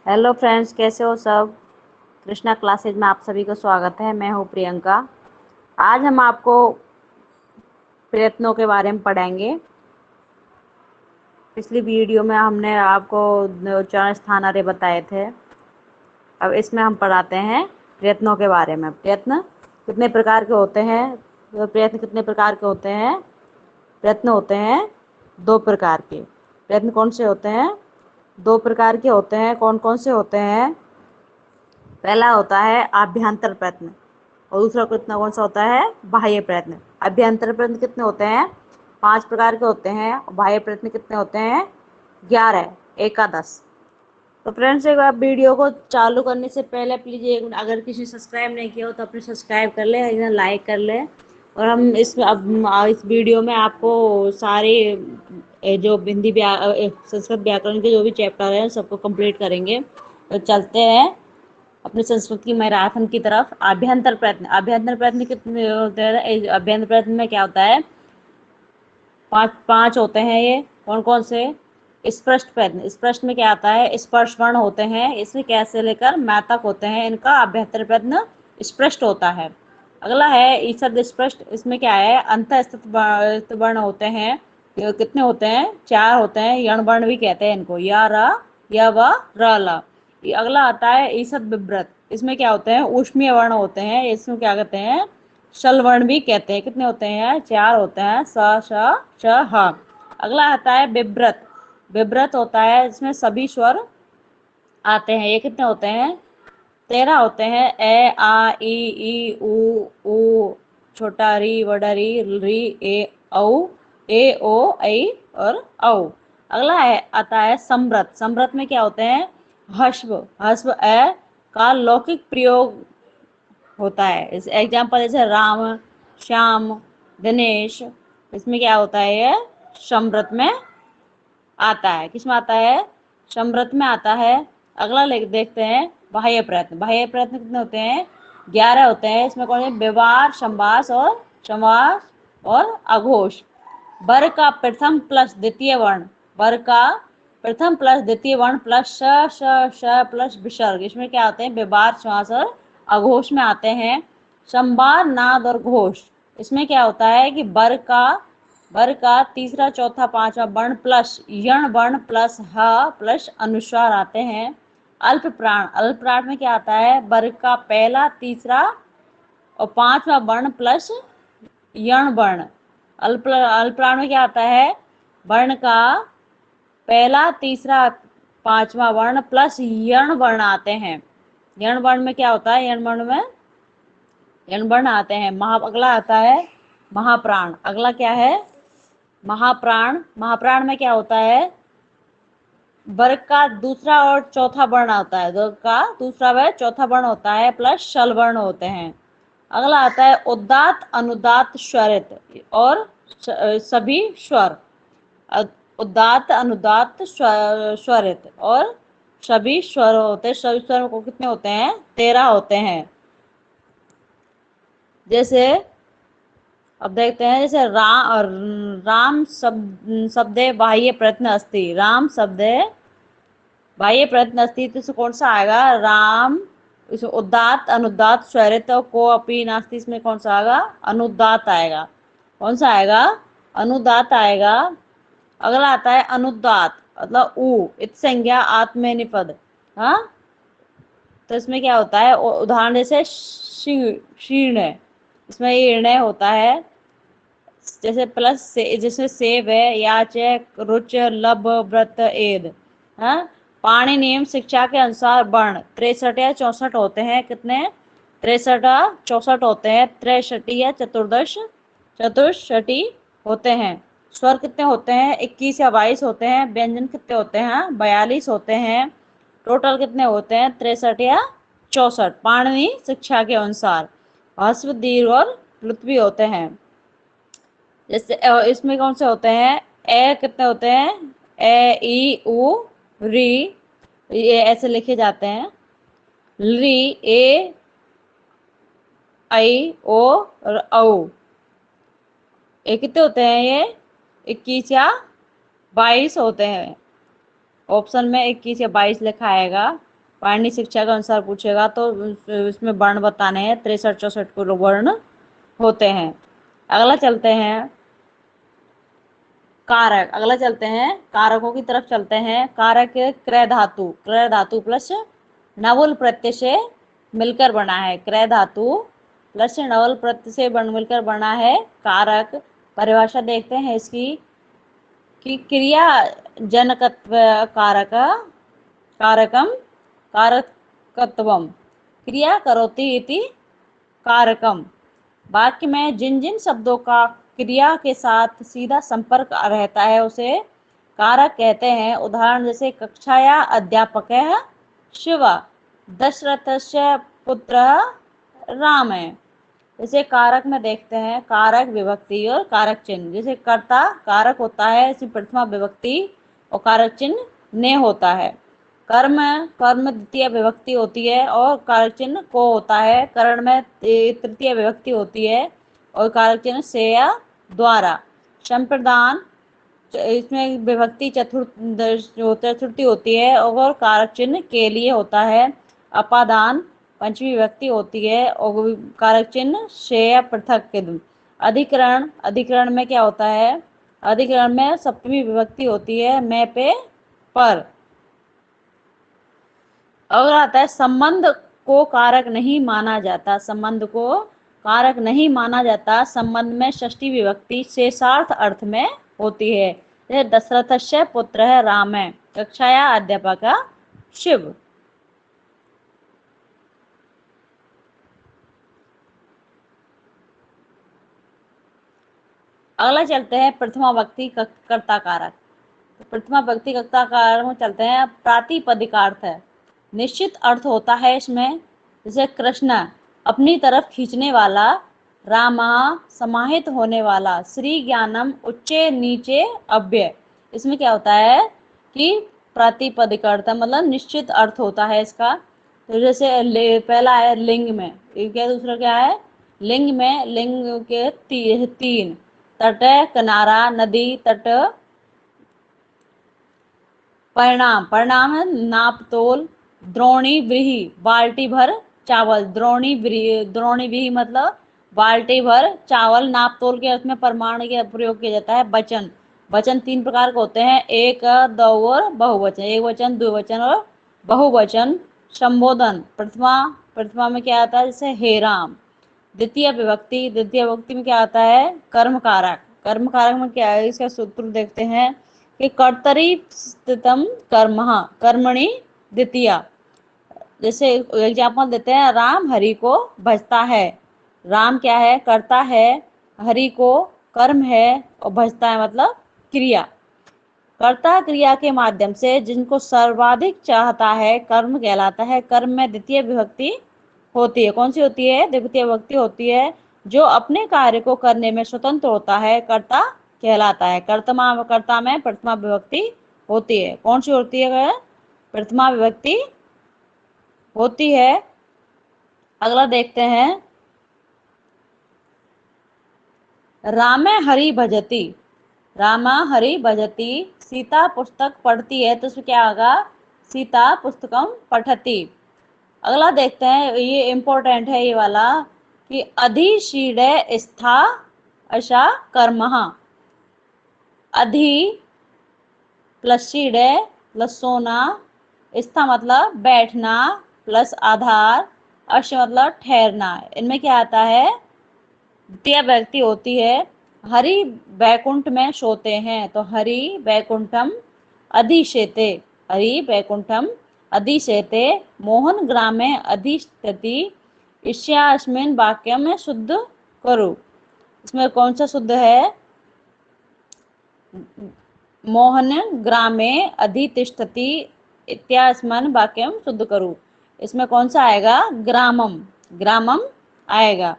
Hello friends, कैसे हो सब। कृष्णा क्लासेज में आप सभी को स्वागत है। मैं हूँ प्रियंका। आज हम आपको प्रयत्नों के बारे में पढ़ाएंगे। पिछली वीडियो में हमने आपको उच्चारण स्थान आर्य बताए थे। अब इसमें हम पढ़ाते हैं प्रयत्नों के बारे में। प्रयत्न कितने प्रकार के होते हैं। प्रयत्न कितने प्रकार के होते हैं। प्रयत्न होते हैं दो प्रकार के। प्रयत्न कौन से होते हैं। दो प्रकार के होते हैं। कौन कौन से होते हैं। पहला होता है आभ्यंतर प्रयत्न और दूसरा कितना कौन सा होता है, बाह्य प्रयत्न। अभ्यंतर प्रयत्न कितने होते हैं, 5 प्रकार के होते हैं और बाह्य प्रयत्न कितने होते हैं, 11, एकादश। तो फ्रेंड्स, एक बार वीडियो को चालू करने से पहले प्लीज, अगर किसी ने सब्सक्राइब नहीं किया हो तो अपने सब्सक्राइब कर ले, इधर लाइक कर ले। और हम इस वीडियो में आपको सारे जो हिंदी संस्कृत व्याकरण के जो भी चैप्टर हैं सबको कंप्लीट करेंगे। तो चलते हैं अपनी संस्कृत की मैराथन की तरफ। अभ्यंतर प्रयत्न कितने होते हैं। अभ्यंतर प्रयत्न में क्या होता है, पांच पांच होते हैं। ये कौन कौन से। स्पष्ट प्रयत्न, स्पष्ट में क्या आता है, स्पर्श वर्ण होते हैं। इसमें कैसे लेकर मै तक होते हैं। इनका अभ्यंतर प्रयत्न स्पष्ट होता है। अगला है ईसद स्पष्ट। इसमें क्या है, अंतःस्थित वर्ण होते हैं। ये कितने होते हैं, 4 होते हैं। यण वर्ण भी कहते हैं इनको, या रा या व र ला। अगला आता है ईसद विव्रत। इसमें क्या होते हैं, ऊष्मीय वर्ण होते हैं। इसमें क्या कहते हैं, शल वर्ण भी कहते हैं। कितने होते हैं, 4 होते हैं, स श श ह। अगला आता है विव्रत। विव्रत होता है, इसमें सभी स्वर आते हैं। ये कितने होते हैं, 13 होते हैं। ए आ ई उ छोटा री बड़ा री ए ओ ऐ और औ। अगला है आता है समृत। समृत में क्या होते हैं, हस्व हस्व ए का लौकिक प्रयोग होता है। इस एग्जाम्पल जैसे राम, श्याम, दिनेश। इसमें क्या होता है, ये समृत में आता है। किसमें आता है, समृत में आता है। अगला देखते हैं बाह्य प्रयत्न। बाह्य प्रयत्न कितने होते हैं, 11 होते हैं। इसमें कौन है, व्यवहार, संभाष और समास और अघोष। वर्ग का प्रथम प्लस द्वितीय वर्ण, वर्ग का प्रथम प्लस द्वितीय वर्ण प्लस श प्लस विसर्ग। इसमें क्या होते हैं, व्यवहार, समास और अघोष में आते हैं। संवार, नाद और घोष। इसमें क्या होता है कि वर्ग का तीसरा चौथा पांचवा वर्ण प्लस यण वर्ण प्लस ह प्लस अनुस्वार आते हैं। अल्प प्राण, अल्प प्राण में क्या आता है, वर्ग का पहला तीसरा और पांचवा वर्ण प्लस यण वर्ण। अल्पप्राण में क्या आता है, वर्ण का पहला तीसरा पांचवा वर्ण प्लस यण वर्ण आते हैं। यण वर्ण में क्या होता है, यण वर्ण आते हैं। अगला आता है महाप्राण। अगला क्या है, महाप्राण। महाप्राण में क्या होता है, वर्ग का दूसरा और चौथा वर्ण आता है। वर्ग का दूसरा व चौथा वर्ण होता है प्लस शल वर्ण होते हैं। अगला आता है उदात्त, अनुदात्त, स्वरित और सभी स्वर। उदात्त, अनुदात्त, स्वरित और सभी स्वर होते हैं। सभी स्वर को कितने होते हैं, 13 होते हैं। जैसे अब देखते हैं, जैसे राम शब्दे बाह्य प्रयत्न अस्ति। राम शब्दे बाह्य प्रयत्न अस्ति, तो कौन सा आएगा, राम। इसमें उदात्त, अनुदात्त, स्वरित को अपनी नास्ति। इसमें कौन सा आएगा, अनुदात्त आएगा। कौन सा आएगा, अनुदात्त आएगा। अगला आता है अनुदात्त, मतलब उ इत संज्ञा आत्म निपद। हाँ, तो इसमें क्या होता है, उदाहरण जैसे शीर्ण, इसमें ये निर्णय होता है। जैसे प्लस से, जिसमें सेव है, याच, रुच, लब, व्रत, एद। हाँ, पाणिनि नियम शिक्षा के अनुसार वर्ण 63 या 64 होते हैं। कितने, 63 64 होते हैं। त्रैशटी या चतुष्षष्टि होते हैं। स्वर कितने होते हैं, 21 या 22 होते हैं। व्यंजन कितने होते हैं, 42 होते हैं। टोटल कितने होते हैं, 63 या 64 पाणिनि शिक्षा के अनुसार। ह्रस्व, दीर्घ और प्लुत्वी होते हैं। जैसे इसमें कौन से होते हैं, ए कितने होते हैं, ए ई उ री, ये ऐसे लिखे जाते हैं। री, ए आई ओ और औ। ये कितने होते हैं, ये 21 या 22 होते हैं। ऑप्शन में 21 या 22 लिखा आएगा। पाणिनि शिक्षा के अनुसार पूछेगा तो इसमें वर्ण बताने हैं, 63-64 को वर्ण होते हैं। अगला चलते हैं कारक। अगला चलते हैं कारकों की तरफ चलते हैं। कारक क्रय धातु प्लस नवुल प्रत्यय से मिलकर बना है। क्रय धातु प्लस नवल प्रत्यय से मिलकर बना है कारक। परिभाषा देखते हैं इसकी कि क्रिया जनकत्व कारक कारकम कारकत्वम क्रिया करोति इति कारकम। वाक्य में जिन जिन शब्दों का क्रिया के साथ सीधा संपर्क रहता है उसे कारक कहते हैं। उदाहरण जैसे कक्षाया अध्यापकः शिव, दशरथस्य पुत्रः राम है। जैसे कारक में देखते हैं कारक विभक्ति और कारक चिन्ह। जैसे कर्ता कारक होता है, इसमें प्रथमा विभक्ति और कारक चिन्ह ने होता है। कर्म कर्म द्वितीय विभक्ति होती है और कारक चिन्ह को होता है। करण में तृतीय विभक्ति होती है और कारक चिन्ह से या द्वारा। संप्रदान इसमें विभक्ति चतुर्थी होती है और कारक चिन्ह के लिए होता है। अपादान पंचमी विभक्ति होती है और कारक चिन्ह से या पृथक के। अधिकरण अधिकरण में क्या होता है? अधिकरण में सप्तमी विभक्ति होती है मैं पे पर। अगर आता है संबंध को कारक नहीं माना जाता। संबंध को कारक नहीं माना जाता। संबंध में षष्ठी विभक्ति शेषार्थ अर्थ में होती है। जैसे दशरथस्य पुत्रः राम है, कक्षाया अध्यापकः शिव। अगला चलते हैं प्रथमा व्यक्ति कर्ता कारक। प्रथमा व्यक्ति कर्ता कारक में चलते हैं। प्रातिपदिकार्थ है, निश्चित अर्थ होता है इसमें। जैसे कृष्ण अपनी तरफ खींचने वाला, रामा समाहित होने वाला, श्री ज्ञानम उच्चे नीचे अव्यय। इसमें क्या होता है कि प्रातिपदिकार्थ मतलब निश्चित अर्थ होता है इसका। तो जैसे पहला है लिंग में, क्या दूसरा क्या है? लिंग में लिंग के तीन तट, किनारा, नदी, तट। परिणाम परिणाम है नाप तोल। द्रोणी व्रीहि बाल्टी भर चावल। द्रोणी व्रीहि मतलब बाल्टी भर चावल। नाप तोल के अर्थ में प्रमाण के प्रयोग किया जाता है। वचन वचन तीन प्रकार के होते हैं, एक, दो और बहुवचन। एक वचन, द्विवचन और बहुवचन। संबोधन प्रथमा में क्या आता है? जैसे हे राम। द्वितीय विभक्ति में क्या आता है? कर्म कारक में क्या है? इसका सूत्र देखते हैं कि कर्तरी स्थितम कर्मः कर्मणि द्वितीया। जैसे एग्जाम्पल देते हैं, राम हरि को भजता है। राम क्या है? करता है। हरि को कर्म है और भजता है मतलब क्रिया। कर्ता क्रिया के माध्यम से जिनको सर्वाधिक चाहता है कर्म कहलाता है। कर्म में द्वितीय विभक्ति होती है। कौन सी होती है? द्वितीय विभक्ति होती है। जो अपने कार्य को करने में स्वतंत्र होता है कर्ता कहलाता है। कर्ता में प्रथमा विभक्ति होती है। कौन सी होती है? प्रथमा विभक्ति होती है। अगला देखते हैं, रामे हरि भजती। रामा हरि भजती। सीता पुस्तक पढ़ती है तो उसमें क्या होगा? सीता पुस्तकम पठती। अगला देखते हैं, ये इंपॉर्टेंट है ये वाला कि अधिशीर्णे स्था अशा कर्मः। अधि प्लस शीर्णे प्लस सोना, स्था मतलब बैठना प्लस आधार, अश मतलब ठहरना। इनमें क्या आता है? द्वितीय व्यक्ति होती है। हरि वैकुंठ में सोते हैं तो हरि वैकुंठम अधिशेते। हरि वैकुंठम अधिशेते। मोहन ग्रामे अधिष्ठति। इष्यास्मिन् वाक्य में शुद्ध करो। इसमें कौन सा शुद्ध है? मोहन ग्रामे अधितिष्ठति इत्यास्मिन् वाक्यम शुद्ध करो। इसमें कौन सा आएगा? ग्रामम आएगा।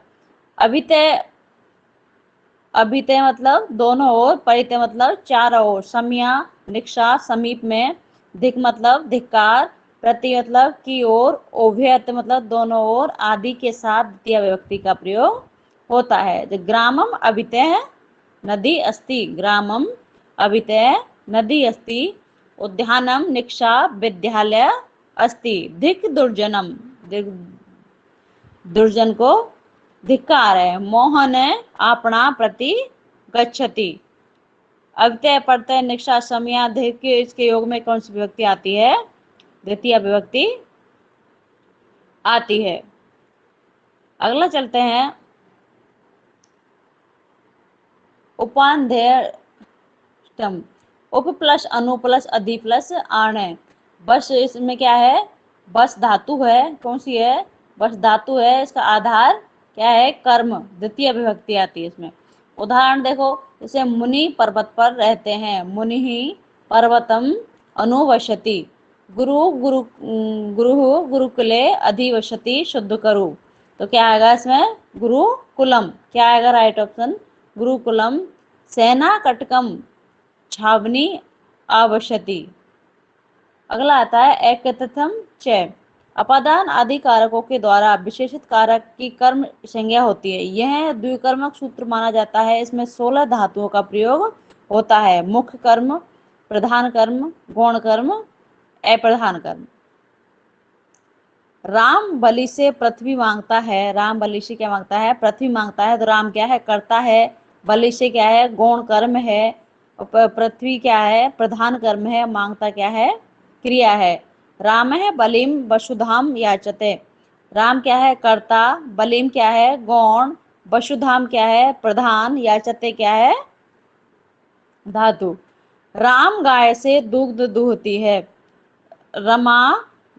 अभितय मतलब दोनों ओर, परितय मतलब चारों ओर। सम्या निक्षा समीप में। धिक मतलब धिक्कार। प्रति मतलब की ओर। ओभयत मतलब दोनों ओर आदि के साथ द्वितीय विभक्ति का प्रयोग होता है। जो ग्रामम अभितय नदी अस्ति। ग्रामम अभितय नदी अस्ति। उद्यानम निक्षा विद्यालय अस्ति धिक दुर्जनम, दुर्जन को धिक्कार है। मोहन आपना प्रति गच्छति, अव्यय प्रत्यय निष्ठा समया धिक, इसके योग में कौन सी विभक्ति आती है? द्वितीय विभक्ति आती है। अगला चलते हैं, उपाध्याय उप प्लस अनु प्लस अधि प्लस आण है। बस इसमें क्या है? बस धातु है। कौन सी है? बस धातु है। इसका आधार क्या है? कर्म, द्वितीय विभक्ति आती है इसमें। उदाहरण देखो, जैसे मुनि पर्वत पर रहते हैं, मुनि ही पर्वतम अनुवशति, गुरु गुरु गुरु गुरुकुले अधिवशति, शुद्ध करो। तो क्या आएगा इसमें? गुरुकुलम। क्या आएगा राइट ऑप्शन? गुरुकुलम। सेना कटकम छावनी आवश्यति। अगला आता है एकतथम च, अपादान आदि कारकों के द्वारा विशेषित कारक की कर्म संज्ञा होती है। यह द्विकर्मक सूत्र माना जाता है। इसमें 16 धातुओं का प्रयोग होता है। मुख्य कर्म, प्रधान कर्म, गौण कर्म, अप्रधान कर्म। राम बलि से पृथ्वी मांगता है। राम बलि से क्या मांगता है? पृथ्वी मांगता है। तो राम क्या है? करता है। बलि से क्या है? गौण कर्म है। पृथ्वी क्या है? प्रधान कर्म है। मांगता क्या है? क्रिया है। राम है बलिम वसुधाम याचते, राम क्या है? कर्ता, बलिम क्या है? गौण, वसुधाम क्या है? प्रधान, याचते क्या है? धातु। राम गाय से दूध दूहती है। रमा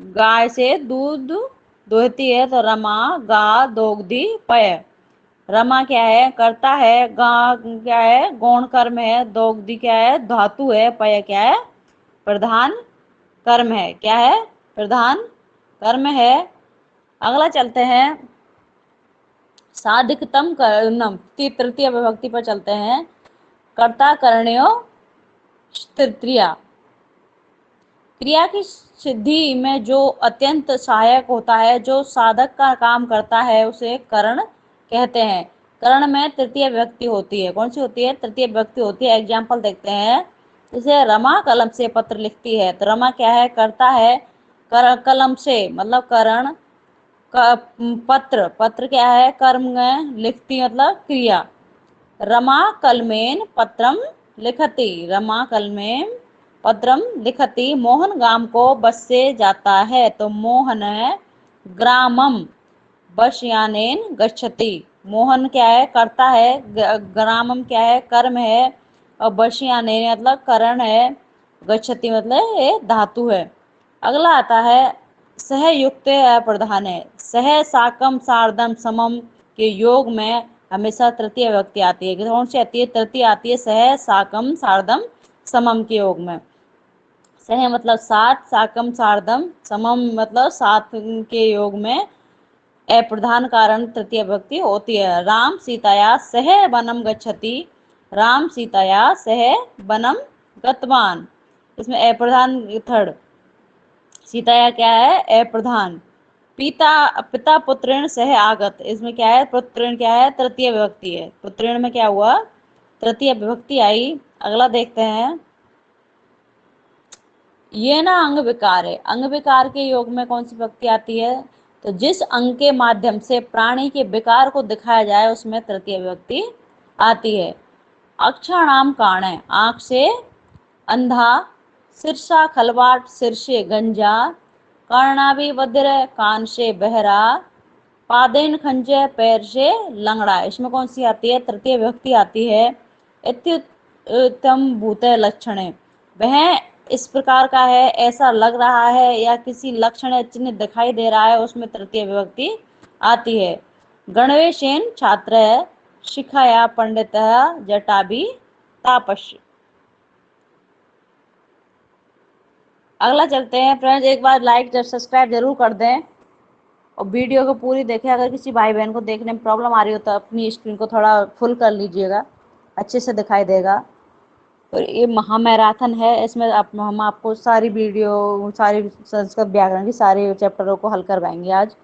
गाय से दूध दूहती है, तो रमा गा दोग्धी पय। रमा क्या है? करता है। गा क्या है? गौण कर्म है। दोग्धी क्या है? धातु है। पय क्या है? प्रधान कर्म है। क्या है? प्रधान कर्म है। अगला चलते हैं, साधिकतम कर्णम, तृतीय विभक्ति पर चलते हैं। कर्ता कर्णयो तृतीया, क्रिया की सिद्धि में जो अत्यंत सहायक होता है, जो साधक का काम करता है, उसे करण कहते हैं। करण में तृतीय विभक्ति होती है। कौन सी होती है? तृतीय विभक्ति होती है। एग्जाम्पल देखते हैं, जैसे रमा कलम से पत्र लिखती है। तो रमा क्या है? करता है। कलम से मतलब करण, पत्र, पत्र क्या है? कर्म में, लिखती मतलब क्रिया। रमा कलमेन पत्रम लिखती, रमा कलमेन पत्रम लिखती। मोहन गांव को बस से जाता है, तो मोहन ग्रामम बसयानेन गच्छति। मोहन क्या है? करता है। ग्रामम क्या है? कर्म है। और बसयानेन मतलब करण है। गच्छति मतलब ये धातु है। अगला आता है, सहयुक्त अप्रधान है। सह साकम सार्धम समम के योग में हमेशा तृतीय विभक्ति आती है। कौन सी आती है? तृतीय आती है। सह साकम सार्धम समम के योग में। सह मतलब सात, साकम सार्धम, समम मतलब सात के योग में अप्रधान कारण तृतीय विभक्ति होती है। राम सीताया सह वनम गच्छति, राम सीताया सह वनम गतवान। इसमें अप्रधान थर्ड, सीताया क्या है? अप्रधान। पिता पिता पुत्रेण सह आगत, इसमें क्या है? पुत्रेण क्या है? तृतीय विभक्ति है। पुत्रेण में क्या हुआ? तृतीय विभक्ति आई। अगला देखते हैं, ये ना अंग विकार है। अंग विकार के योग में कौन सी विभक्ति आती है? तो जिस अंग के माध्यम से प्राणी के विकार को दिखाया जाए, उसमें तृतीय विभक्ति आती है। अक्षराणाम कारण है, आंख से अंधा, सिरसा खलवाट, सिर से गंजा, कर्णाभि वज्र, कान से बहरा, पादेन खंजे, पैर से लंगड़ा। इसमें कौन सी आती है? तृतीय विभक्ति आती है। इत्युत्तम भूत लक्षण है, वह इस प्रकार का है, ऐसा लग रहा है, या किसी लक्षण चिन्ह दिखाई दे रहा है, उसमें तृतीय विभक्ति आती है। गणवेशेन छात्र शिखाया पंडित जटाभि तापस्य। अगला चलते हैं फ्रेंड्स, एक बार लाइक सब्सक्राइब जरूर कर दें और वीडियो को पूरी देखें। अगर किसी भाई बहन को देखने में प्रॉब्लम आ रही हो तो अपनी स्क्रीन को थोड़ा फुल कर लीजिएगा, अच्छे से दिखाई देगा। तो ये महामैराथन है, इसमें हम आपको सारी वीडियो, सारी संस्कृत व्याकरण की सारे चैप्टरों को हल करवाएंगे। आज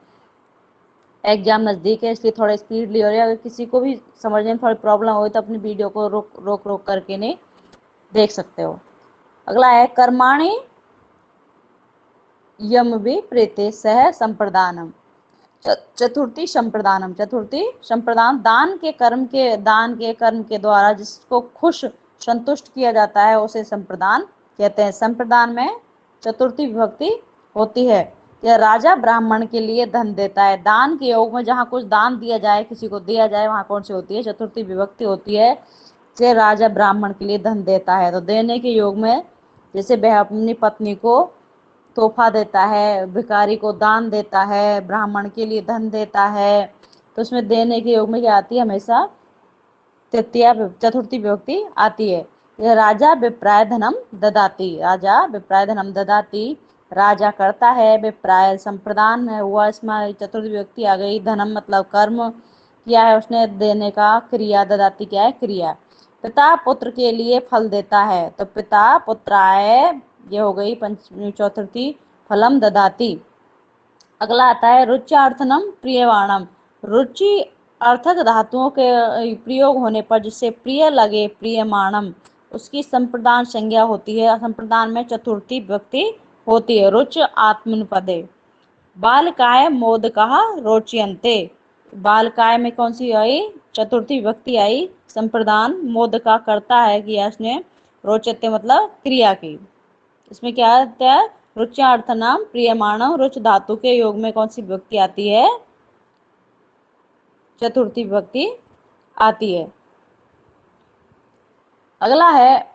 एग्जाम नज़दीक है, इसलिए थोड़ा स्पीड ली हो रही है। अगर किसी को भी समझने में थोड़ी प्रॉब्लम हो तो अपनी वीडियो को रोक करके नहीं देख सकते हो। अगला है कर्माणी यम भी प्रेते सह संप्रदानम। चतुर्थी संप्रदानम, चतुर्थी संप्रदान, दान के कर्म के द्वारा जिसको खुश संतुष्ट किया जाता है उसे संप्रदान कहते हैं। संप्रदान में चतुर्थी विभक्ति होती है। यह राजा ब्राह्मण के लिए धन देता है। दान के योग में जहाँ कुछ दान दिया जाए, किसी को दिया जाए, वहां कौन सी होती है? चतुर्थी विभक्ति होती है। जे राजा ब्राह्मण के लिए धन देता है, तो देने के योग में जैसे वह अपनी पत्नी को तोहफा देता है, भिखारी को दान देता है, ब्राह्मण के लिए धन देता है, तो उसमें देने के योग में क्या आती है? हमेशा तृतीया चतुर्थी विभक्ति आती है। यह राजा विप्राय धनम ददाती, राजा विप्राय धनम ददाती, राजा करता है, विप्राय संप्रदान है हुआ, इसमें चतुर्थी विभक्ति आ गई। धनम मतलब कर्म किया है उसने, देने का क्रिया, ददाती क्या है? क्रिया। पिता पुत्र के लिए फल देता है, तो पिता पुत्राय, ये हो गई पंचमी चतुर्थी। फलम ददाती। अगला आता है रुच्यार्थनम प्रियवाणम। रुचि अर्थक धातुओं के प्रयोग होने पर जिससे प्रिय लगे, प्रियमाणम, उसकी संप्रदान संज्ञा होती है। संप्रदान में चतुर्थी विभक्ति होती है। रुच आत्मनिपदे। बालकाय मोदकः रोचयन्ते। बालकाय में कौन सी आई? चतुर्थी विभक्ति आई। संप्रदान मोदका करता है, किया उसने, रोचते मतलब क्रिया की। इसमें क्या आता है? रुच्यार्थनाम प्रियमाणम, रुच धातु के योग में कौन सी विभक्ति आती है? चतुर्थी विभक्ति आती है। अगला है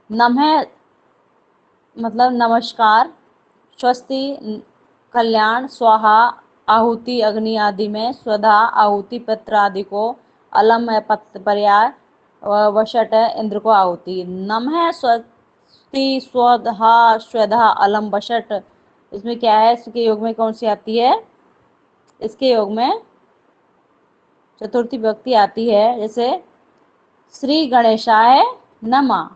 नमः मतलब नमस्कार, स्वस्ति कल्याण, स्वाहा आहुति अग्नि आदि में, स्वधा आहुति पत्र आदि को, अलम है पर्याय, वशट है इंद्र को आहुति। नमः स्वस्ति स्वधा स्वधा अलम वशट, इसमें क्या है? इसके योग में कौन सी आती है? इसके योग में चतुर्थी विभक्ति आती है। जैसे श्री गणेशाय नमः,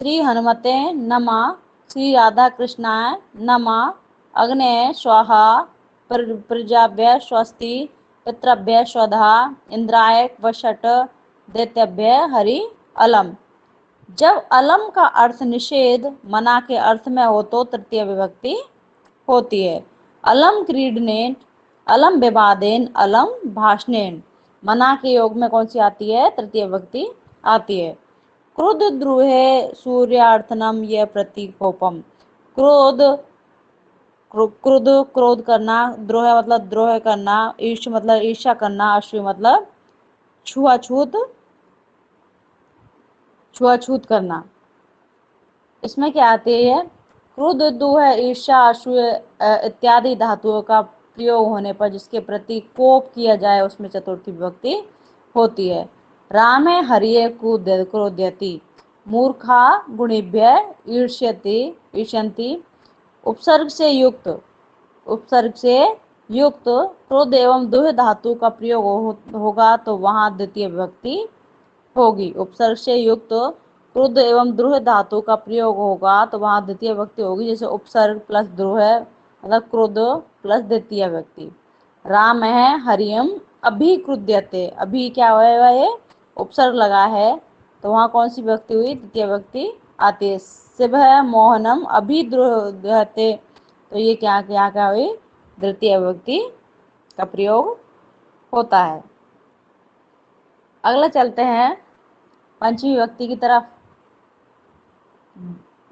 श्री हनुमते नमः, श्री राधा कृष्णाय नमः, अग्नये स्वाहा, प्रजाभ्य स्वस्ति, पितृभ्य स्वधा, इंद्राय वषट, दैत्यभ्य हरि अलम। जब अलम का अर्थ निषेध, मना के अर्थ में हो तो तृतीय विभक्ति होती है। अलम क्रीडनेन, अलम विवादेन, अलम भाषणेन। मना के योग में कौन सी आती है? तृतीय विभक्ति आती है। क्रोध द्रुहे सूर्यार्थनम यह प्रतीकोपम। क्रोध क्रोध क्रोध करना, द्रोह मतलब द्रोह करना, ईर्ष मतलब ईर्षा करना, अश्व मतलब छुआछूत, छुआछूत करना। इसमें क्या आती है? क्रोध दुह ईर्षा अश्व इत्यादि धातुओं का प्रयोग होने पर जिसके प्रति कोप किया जाए उसमें चतुर्थी विभक्ति होती है। रामे हरिये क्रोध्यति, मूर्खा गुणिभ्य ईर्ष्यति ईर्ष्यन्ति। उपसर्ग से युक्त, उपसर्ग से युक्त क्रोध एवं दुह धातु का प्रयोग होगा तो वहां द्वितीय विभक्ति होगी। उपसर्ग से युक्त क्रोध एवं द्रुह धातु का प्रयोग होगा तो वहां द्वितीय विभक्ति होगी। जैसे उपसर्ग प्लस द्रुह मतलब क्रोध प्लस द्वितीय विभक्ति। राम है हरियम अभिक्रुध्यते, अभी क्या हुआ? ये उपसर्ग लगा है तो वहां कौन सी विभक्ति हुई? द्वितीय विभक्ति आती है। शिव मोहनम अभिद्रुह्यते, तो ये क्या क्या हुई? द्वितीय विभक्ति का प्रयोग होता है। अगला चलते हैं पंचमी विभक्ति की तरफ।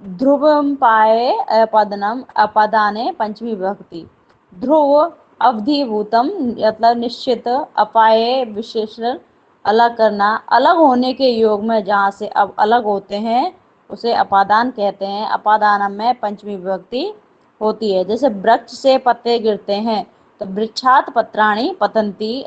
ध्रुवम पाए अपदनम, अपदाने पंचमी विभक्ति। ध्रुव अवधिभूतम मतलब निश्चित, अपाये विशेषण अलग करना, अलग होने के योग में जहाँ से अब अलग होते हैं उसे अपादान कहते हैं। अपादान में पंचमी विभक्ति होती है। जैसे वृक्ष से पत्ते गिरते हैं तो वृक्षात पत्राणि पतंती।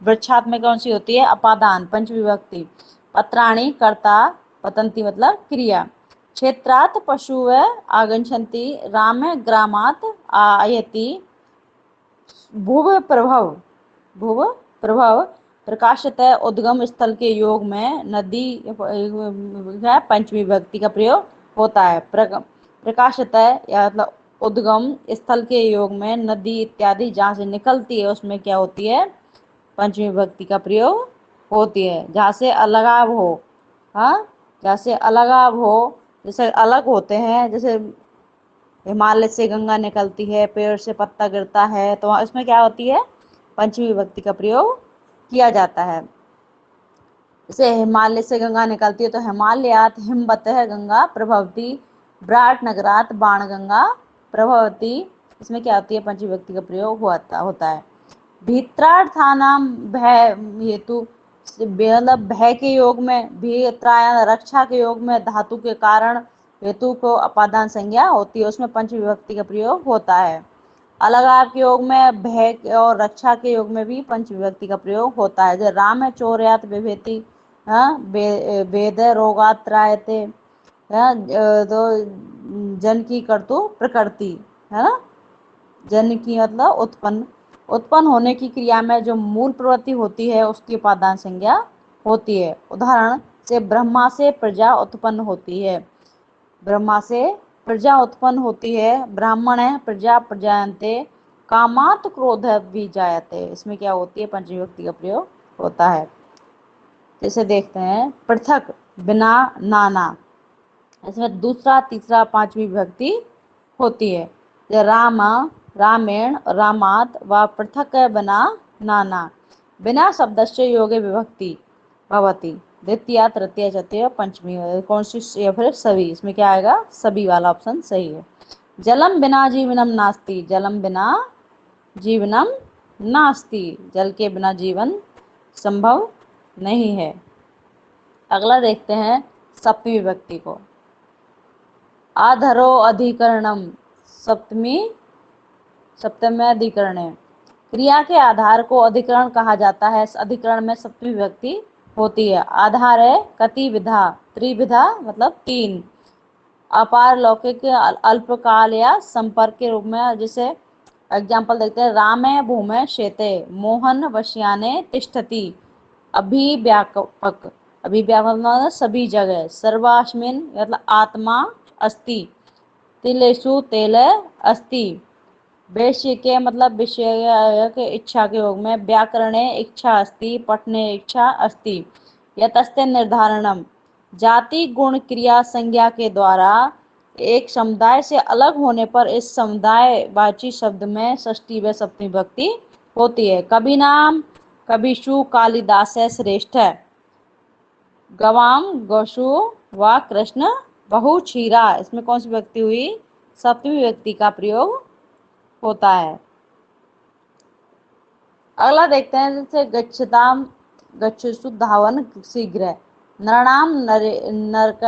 वृक्षात में कौन सी होती है? अपादान, पंचमी विभक्ति। पत्राणि कर्ता, पतंती मतलब क्रिया। क्षेत्रात् पशुव आगच्छन्ति, राम ग्रामात् आयति। भुव प्रभव, भुव प्रभव प्रकाशतः उद्गम स्थल के योग में नदी पंचमी विभक्ति का प्रयोग होता है। प्रकाशतः या मतलब उद्गम स्थल के योग में नदी इत्यादि जहाँ से निकलती है उसमें क्या होती है? पंचमी विभक्ति का प्रयोग होती है। जहाँ से अलगाव हो, हाँ, जैसे अलगाव हो, जैसे अलग होते हैं, जैसे हिमालय से गंगा निकलती है, पेड़ से पत्ता गिरता है, तो इसमें क्या होती है, पंचमी विभक्ति का प्रयोग किया जाता है। जैसे हिमालय से गंगा निकलती है तो हिमालयात हिमवतः गंगा प्रभवती, विराट नगरात बाण गंगा प्रभवती, इसमें क्या होती है, पंचमी विभक्ति का प्रयोग होता है। भीत्रार्थानाम भय हेतु, मतलब भय के योग में, भीत्रायण रक्षा के योग में धातु के कारण हेतु को अपादान संज्ञा होती है, उसमें पंचमी विभक्ति का प्रयोग होता है। अलगाव के योग में, भय और रक्षा के योग में भी पंचमी विभक्ति का प्रयोग होता है। जैसे राम है चोरयात बिभेति, वेद रोगात त्रायते, तो जन की कर्तु प्रकृति, है ना, जन की मतलब उत्पन्न, उत्पन्न होने की क्रिया में जो मूल प्रवृत्ति होती है उसकी उपादान संज्ञा होती है। उदाहरण से ब्रह्मा से प्रजा उत्पन्न होती है, ब्रह्मा से प्रजा उत्पन्न होती है, ब्राह्मण है प्रजा प्रजायन्ते, कामात क्रोध भी जायते, इसमें क्या होती है, पंचमी विभक्ति का प्रयोग होता है। जैसे देखते हैं पृथक, बिना, नाना, इसमें दूसरा तीसरा पांचवी विभक्ति होती है। राम, रामेण, रामात व पृथक बिना नाना, बिना शब्दस्य योगे विभक्ति भवति, द्वितीया तृतीया चतुर्थी पंचमी, कौन सी, या फिर सभी, इसमें क्या आएगा, सभी वाला ऑप्शन सही है। जलम बिना जीवनम नास्ति, जलम बिना जीवनम नास्ति, जल के बिना जीवन संभव नहीं है। अगला देखते हैं सप्तमी विभक्ति को। आधरो अधिकरणम, सप्तमी अधिकरण है। क्रिया के आधार को अधिकरण कहा जाता है, अधिकरण में सप्तमी विभक्ति होती है। आधार है कति विधा, त्रिविधा मतलब तीन, अपार लौकिक अल्पकाल या संपर्क के रूप में। जैसे एग्जाम्पल देखते हैं, रामे भूमे शेते, मोहन वश्याने तिष्ठति, अभिव्यापक, अभिव्यापक मतलब सभी जगह, सर्वास्मिन मतलब आत्मा अस्ति, तिलेषु तेल अस्ति, वैश्य के मतलब विषय के इच्छा के योग में, व्याकरणे इच्छा अस्ति, पठने इच्छा अस्ति, यतस्ते निर्धारणम, जाति गुण क्रिया संज्ञा के द्वारा एक समुदाय से अलग होने पर इस समुदाय वाची शब्द में षष्ठी व सप्तमी विभक्ति होती है। कभी नाम कभिषु कालिदास श्रेष्ठ, गवाम गशु व कृष्ण बहु क्षीरा, इसमें कौन सी विभक्ति हुई, सप्तमी विभक्ति का प्रयोग होता है। अगला देखते हैं, जैसे गच्छताम गच्छसु धावन शीघ्र, नरणाम नरक,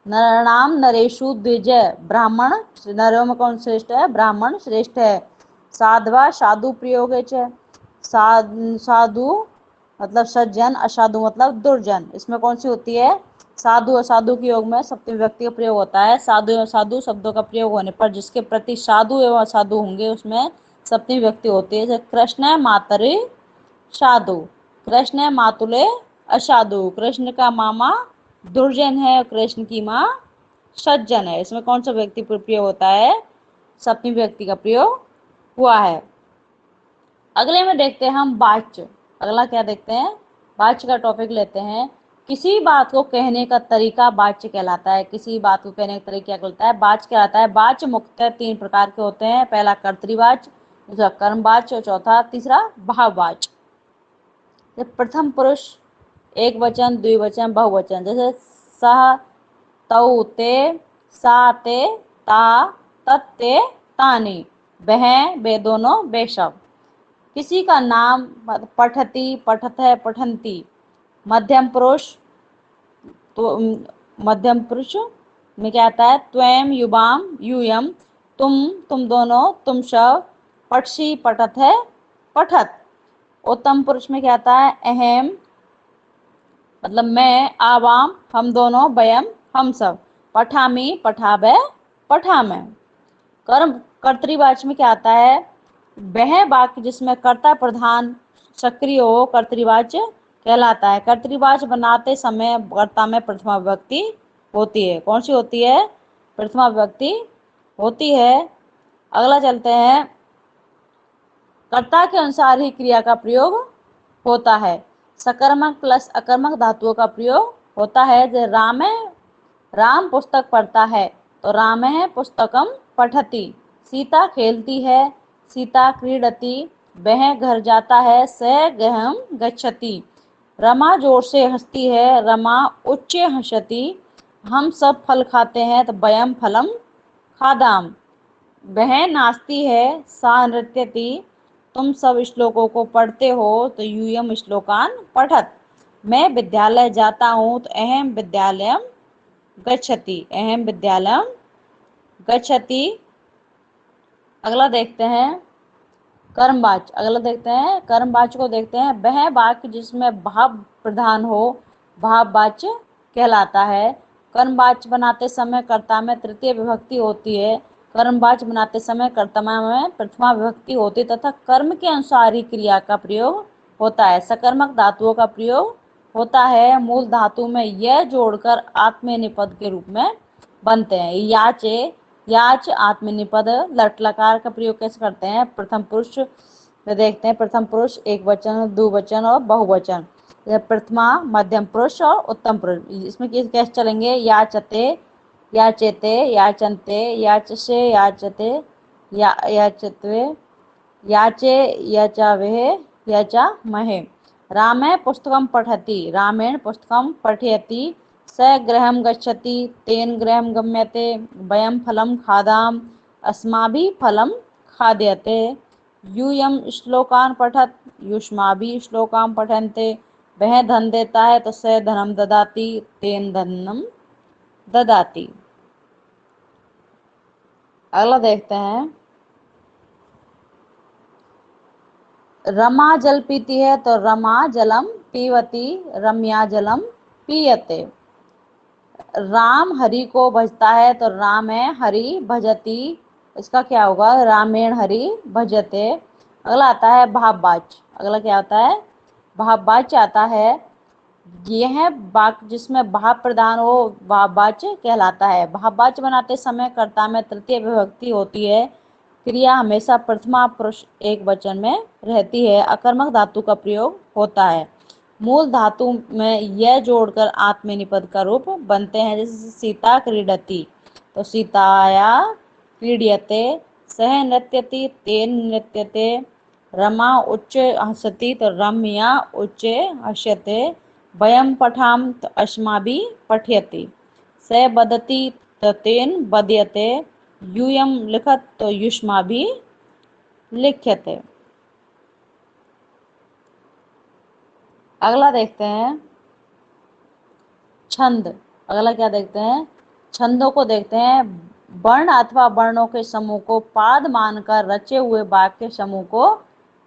नरणाम नरेशु द्विजय, ब्राह्मण, नरों में कौन श्रेष्ठ है, ब्राह्मण श्रेष्ठ है। साधवा साधु प्रयोग है, साधु मतलब सज्जन, असाधु मतलब दुर्जन, इसमें कौन सी होती है, साधु असाधु के योग में सप्तमी विभक्ति का प्रयोग होता है। साधु एवं साधु शब्दों का प्रयोग होने पर जिसके प्रति साधु एवं असाधु होंगे उसमें सप्तमी विभक्ति होती है। जैसे कृष्ण मातरे साधु, कृष्ण मातुले असाधु, कृष्ण का मामा दुर्जन है, कृष्ण की माँ सज्जन है, इसमें कौन सा व्यक्ति प्रयोग होता है, सप्तमी विभक्ति का प्रयोग हुआ है। अगले में देखते हैं हम वाच्य। अगला क्या देखते हैं, वाच्य का टॉपिक लेते हैं। किसी बात को कहने का तरीका वाच्य कहलाता है, किसी बात को कहने का तरीका क्या कहलाता है, वाच्य कहलाता है। वाच्य मुख्यतः तीन प्रकार के होते हैं, पहला कर्तृवाच्य, दूसरा कर्मवाच्य और चौथा तीसरा भाववाच्य। प्रथम पुरुष एक वचन, द्विवचन, बहुवचन, जैसे सह, तौ ते, सा ते, ता, तत्ते, तानि, वह वे दोनों वे सब। किसी का नाम पठति, पठतः, पठन्ति। मध्यम पुरुष, तो मध्यम पुरुष में क्या आता है, त्वम, युवाम, यूयम, तुम दोनों, तुम सब। पठसी, पठतः, पठत। उत्तम पुरुष में क्या आता है, अहम मतलब मैं, आवाम हम दोनों, वयम हम सब। पठामि, पठावे, पठामे। कर्म कर्तृवाच्य में क्या आता है, वह वाक्य जिसमें कर्ता प्रधान सक्रिय हो कर्तृवाच्य कहलाता है। कर्तृवाच्य बनाते समय कर्ता में प्रथमा विभक्ति होती है, कौन सी होती है, प्रथमा विभक्ति होती है। अगला चलते हैं, कर्ता के अनुसार ही क्रिया का प्रयोग होता है। सकर्मक प्लस अकर्मक धातुओं का प्रयोग होता है। जैसे राम है, राम पुस्तक पढ़ता है तो राम है पुस्तकम पठति। सीता खेलती है, सीता क्रीडति। वह घर जाता है, स गृहम गच्छति। रमा जोर से हंसती है, रमा उच्च हंसति। हम सब फल खाते हैं तो वयम फलम खादाम। वह नाचती है, सा नृत्यति। तुम सब श्लोकों को पढ़ते हो तो यूयम श्लोकान पठत। मैं विद्यालय जाता हूँ तो अहम विद्यालयम गच्छति, अहम विद्यालयम गच्छति। अगला देखते हैं कर्मवाच्य। अगला देखते हैं कर्मवाच्य को देखते हैं। वह वाक्य जिसमें भाव प्रधान हो भाववाच्य कहलाता है। कर्मवाच्य बनाते समय कर्ता में तृतीय विभक्ति होती है। कर्मवाच्य बनाते समय कर्ता में प्रथमा विभक्ति होती है तथा कर्म के अनुसार ही क्रिया का प्रयोग होता है। सकर्मक धातुओं का प्रयोग होता है। मूल धातु में यह जोड़कर आत्मनिपद के रूप में बनते हैं। याचे, याच आत्मनिपद। लट लकार का प्रयोग कैसे करते हैं? प्रथम पुरुष में देखते हैं, प्रथम पुरुष एक वचन, द्विवचन और बहुवचन। प्रथमा, मध्यम पुरुष और उत्तम पुरुष। इसमें कैसे चलेंगे? याचते, याचेते, याचन्ते, याचसे, याचते, याचत्वे, याचे, याचावहे, याचामहे। रामे पुस्तकं पठति, रामेण पुस्तकं पठयति। स गृहं गच्छति, तेन गृहं गम्यते। वयं फलं खादाम, अस्माभिः फलं खाद्यते। यूयं श्लोकान् पठत्, युष्माभिः श्लोकान् पठन्ते। वह धन देता है तो स धनम ददाति, तेन धनम ददाति। अगला देखते हैं रमा जल पीती है तो रमा जलम पीवती, रम्या जलम पीयते। राम हरि को भजता है तो राम है हरि भजती। इसका क्या होगा? रामेण हरि भजते। अगला आता है भाववाच्य। अगला क्या आता है? भाववाच्य आता है। यह वाक्य जिसमें भाव प्रधान हो भाववाच्य कहलाता है। भाववाच्य बनाते समय कर्ता में तृतीय विभक्ति होती है। क्रिया हमेशा प्रथमा पुरुष एक वचन में रहती है। अकर्मक धातु का प्रयोग होता है। मूल धातु में यह जोड़कर आत्मनिपद का रूप बनते हैं। जैसे सीता क्रीडति तो सीताया क्रीड्यते। सह नृत्यति, तेन नृत्यते। रमा उच्च हसति तो रम्या उच्च हस्यते। वयं पठाम तो अस्माभिः पठयति। स बदति तो तेन बद्यते। यूयं लिखत तो युष्माभिः लिख्यते। अगला देखते हैं छंद। अगला क्या देखते हैं? छंदों को देखते हैं। वर्ण अथवा वर्णों के समूह को पाद मानकर रचे हुए वाक्य समूह को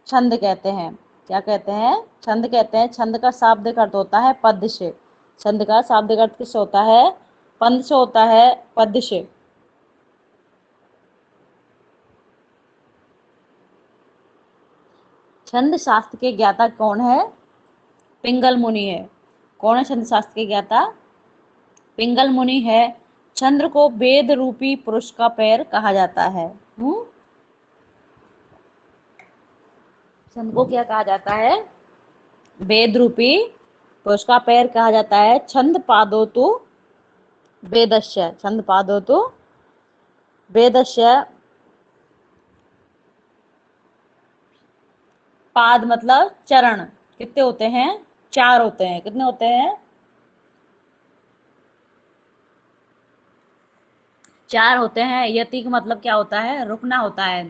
छंद कहते हैं। क्या कहते हैं? छंद कहते हैं। छंद का शाब्दिक अर्थ होता है पद्य से। छंद का शाब्दिक अर्थ किससे होता है? पद से होता है, पद्य से। छंद शास्त्र के ज्ञाता कौन है? पिंगल मुनि है। कौन है छंद शास्त्र के ज्ञाता? पिंगल मुनि है। चंद्र को वेद रूपी पुरुष का पैर कहा जाता है। छंद को क्या कहा जाता है? वेद रूपी पुरुष का पैर कहा जाता है। छंद पादो तो वेदस्य, छंद पादो तो वेदस्य। पाद मतलब चरण। कितने होते हैं? 4 होते हैं। कितने होते हैं? 4 होते हैं। यति का मतलब क्या होता है? रुकना होता है।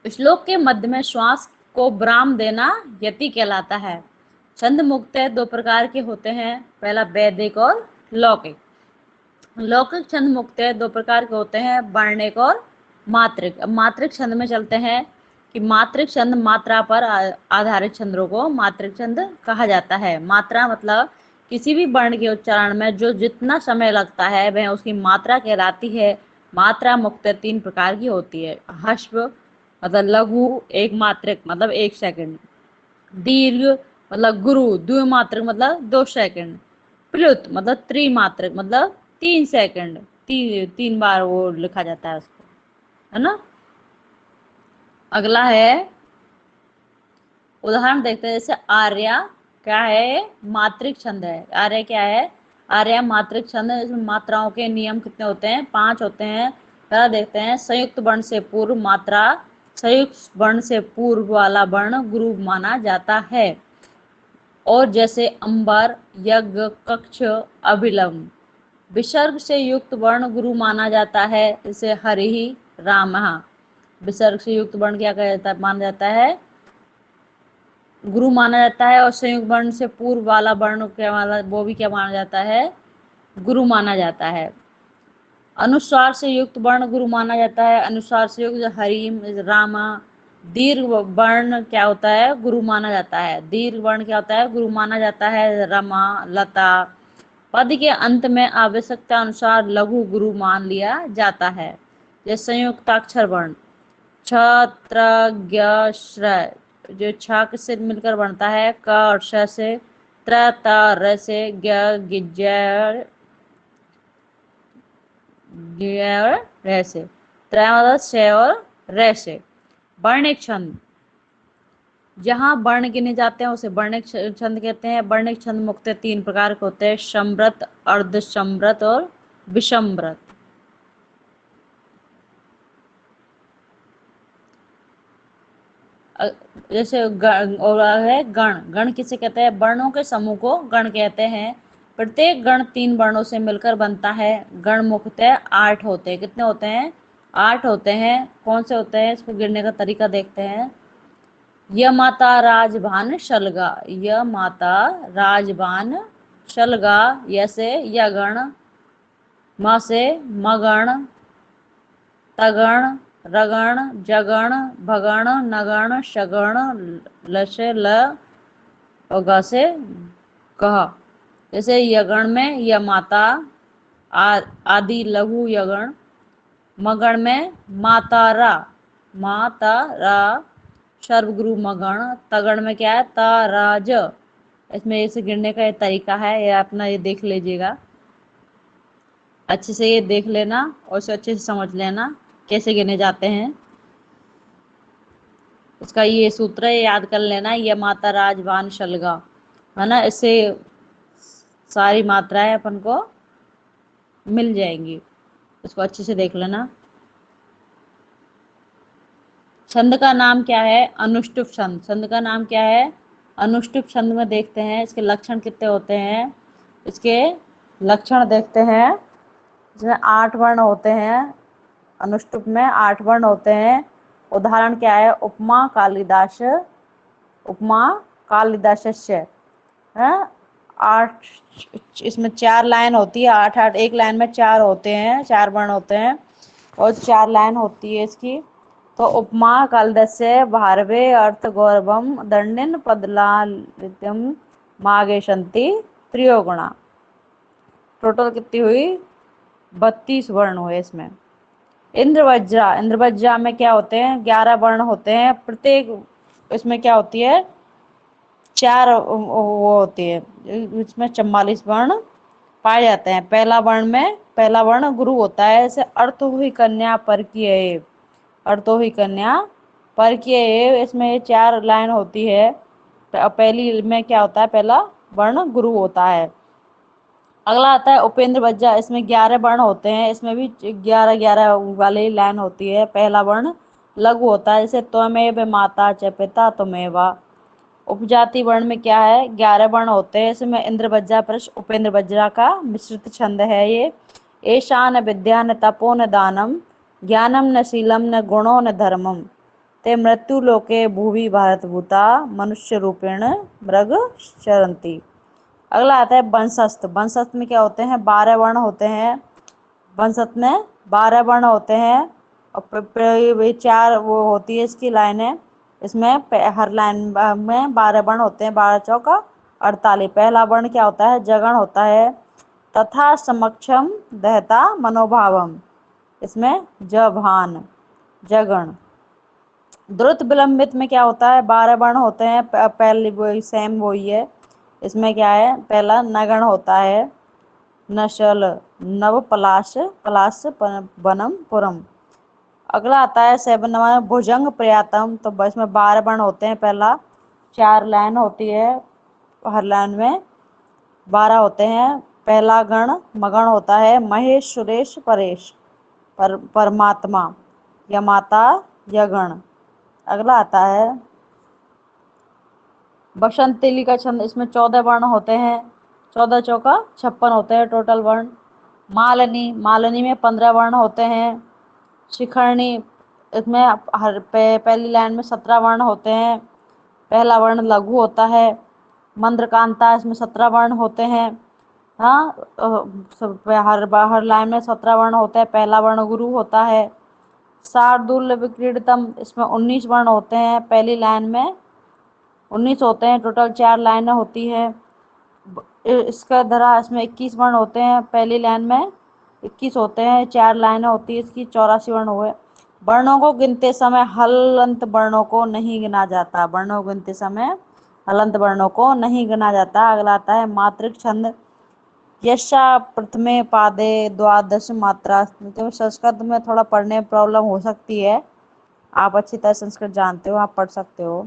श्लोक के मध्य में श्वास को विराम देना यति कहलाता है। छंद मुक्त 2 प्रकार के होते हैं। पहला वैदिक और लौकिक। लौकिक छंद मुक्त 2 प्रकार के होते हैं, वर्णिक और मात्रिक। अब मात्रिक छंद में चलते हैं कि मात्रिक छंद मात्रा पर आधारित छंदों को मात्रिक छंद कहा जाता है। मात्रा मतलब किसी भी वर्ण के उच्चारण में जो जितना समय लगता है वह उसकी मात्रा कहलाती है। मात्रा मुक्त 3 प्रकार की होती है। ह्रस्व मतलब लघु, एक मात्रिक मतलब 1 सेकंड। दीर्घ मतलब गुरु, द्विमात्रक मतलब 2 सेकंड। प्लुत मतलब त्रिमात्रक मतलब 3 सेकंड। 3 बार वो लिखा जाता है उसको, है ना। अगला है उदाहरण देखते हैं। जैसे आर्या क्या है, मात्रिक छंद है। आर्य क्या है, आर्य मात्रिक छंद है। इसमें मात्राओं के नियम कितने होते हैं, 5 होते हैं। पहला देखते हैं, संयुक्त वर्ण से पूर्व मात्रा, संयुक्त वर्ण से पूर्व वाला वर्ण गुरु माना जाता है। और जैसे अंबर, यज्ञ, कक्ष, अभिलंब। विसर्ग से युक्त वर्ण गुरु माना जाता है, जैसे हरि, रामः। विसर्ग से युक्त वर्ण क्या कहता माना जाता है, गुरु माना जाता है। और संयुक्त वर्ण से पूर्व वाला वर्ण क्या माना, वो भी क्या माना जाता है, गुरु माना जाता है। अनुस्वार से युक्त वर्ण गुरु माना जाता है, अनुस्वार से युक्त हरिम, रामा। दीर्घ वर्ण क्या होता है, गुरु माना जाता है, दीर्घ वर्ण क्या होता है, गुरु माना जाता है, रमा, लता। पद के अंत में आवश्यकता अनुसार लघु गुरु मान लिया जाता है। जैसे संयुक्ताक्षर वर्ण, छ, त्र, ज्ञ, श्र, जो छ से मिलकर बनता है, क और श से, त्र, त, र से, ज्ञ, गिज्जर, और रे से, त्र मतलब से और रे से। वर्णिक छंद, जहाँ वर्ण गिने जाते हैं उसे वर्णिक छंद कहते हैं। वर्णिक छंद मुख्यतः 3 प्रकार के होते हैं, समृत, अर्धसमृत और विषमृत। जैसे और है गण, गण किसे कहते हैं, वर्णों के समूह को गण कहते हैं। प्रत्येक गण 3 वर्णों से मिलकर बनता है। गण मुख्यतः 8 होते हैं। कितने होते हैं, 8 होते हैं। कौन से होते हैं, इसको गिनने का तरीका देखते हैं। य माता राजभान शलगा, य माता राजभान शलगा, य से यगण, म से मगण, तगण, रगण, जगण, भगण, नगण, शगण, ल से ल और ग से कह। जैसे यगण में य माता, आदि लघु यगण। मगण में मातारा, मातारा सर्वगुरु मगण। तगण में क्या है, ताराज। इसमें इसे गिनने का एक तरीका है, ये अपना ये देख लीजिएगा अच्छे से, ये देख लेना और इसे अच्छे से समझ लेना कैसे गिने जाते हैं। इसका ये सूत्र है, याद कर लेना, ये माता राजवान शलगा है ना। इससे सारी मात्राएं अपन को मिल जाएंगी, इसको अच्छे से देख लेना। छंद का नाम क्या है, अनुष्टुप छंद। छंद का नाम क्या है, अनुष्टुप छंद में देखते हैं इसके लक्षण कितने होते हैं। इसके लक्षण देखते हैं, इसमें 8 वर्ण होते हैं। अनुष्टुप में 8 वर्ण होते हैं। उदाहरण क्या है, उपमा कालिदास, उपमा कालिदासस्य है। 8, इसमें 4 लाइन होती है, 8 एक लाइन में 4 होते हैं, 4 वर्ण होते हैं और 4 लाइन होती है इसकी। तो उपमा कालिदास्य भारवे अर्थ गौरवम दंडिन पदलालित्यम मागेशंति त्रियोगुणा। टोटल कितनी हुई, 32 वर्ण हुए इसमें। इंद्रवज्रा, इंद्रवज्रा में क्या होते हैं, 11 वर्ण होते हैं। प्रत्येक इसमें क्या होती है, 4 वो होती है, इसमें 44 वर्ण पाए जाते हैं। पहला वर्ण में पहला वर्ण गुरु होता है। जैसे अर्थ हुई कन्या पर की, अर्थो ही कन्या पर की, इसमें ये 4 लाइन होती है। पहली में क्या होता है, पहला वर्ण गुरु होता है। अगला आता है उपेंद्र वज्जा, इसमें 11 वर्ण होते हैं। इसमें भी 11 वाली लाइन होती है। पहला वर्ण लघु होता है, जैसे त्वमेव माता च पिता त्वमेवा। उपजाति वर्ण में क्या है, 11 वर्ण होते हैं। इसमें इंद्र वज्जा प्लस उपेंद्र वज्रा का मिश्रित छंद है ये। ऐशा न विद्या न तपो न दानम, ज्ञानम न शीलम न गुणो न धर्मम, ते मृत्यु लोके भूवि भारत भूता, मनुष्य रूपेण मृग चरंती। अगला आता है वंशस्थ। वंशस्थ में क्या होते हैं, 12 वर्ण होते हैं। वंशस्थ में 12 वर्ण होते हैं और 4 वो होती है इसकी लाइनें। इसमें हर लाइन में 12 वर्ण होते हैं, 12 चौका 48। पहला वर्ण क्या होता है, जगण होता है। तथा समक्षम दहता मनोभावम, इसमें जभान, जगण। द्रुत विलंबित में क्या होता है, 12 वर्ण होते हैं। पहली वही सेम वही है। इसमें क्या है, पहला नगण होता है, नशल, नव पलाश, पलाश वनम पुरम। अगला आता है 7 नंबर भुजंग प्रयातम, तो इसमें 12 वर्ण होते हैं। पहला 4 लाइन होती है हर लाइन में 12 होते हैं। पहला गण मगण होता है महेश सुरेश परेश परमात्मा या माता या गण। अगला आता है बसंतली का छंद। इसमें 14 वर्ण होते हैं, 14 चौका 56 होते हैं टोटल वर्ण। मालनी, मालनी में 15 वर्ण होते हैं। शिखरणी, इसमें पहली लाइन में 17 वर्ण होते हैं, पहला वर्ण लघु होता है। मंद्रकांता, इसमें 17 वर्ण होते हैं। हाँ, हर लाइन में 17 वर्ण होते हैं, पहला वर्ण गुरु होता है। शार्दुल विक्रीडतम, इसमें 19 वर्ण होते हैं, पहली लाइन में 19 होते हैं, टोटल 4 लाइनें होती है। इसका धरा, इसमें 21 वर्ण होते हैं, पहली लाइन में 21 होते हैं, 4 लाइनें होती है इसकी, 84 वर्ण हुए। वर्णों को गिनते समय हलंत वर्णों को नहीं गिना जाता। वर्णों को गिनते समय हलंत वर्णों को नहीं गिना जाता। अगला आता है मात्रिक छंद। यशा प्रथमे पादे द्वादश मात्रा। तो संस्कृत में थोड़ा पढ़ने में प्रॉब्लम हो सकती है, आप अच्छी तरह संस्कृत जानते हो, आप पढ़ सकते हो।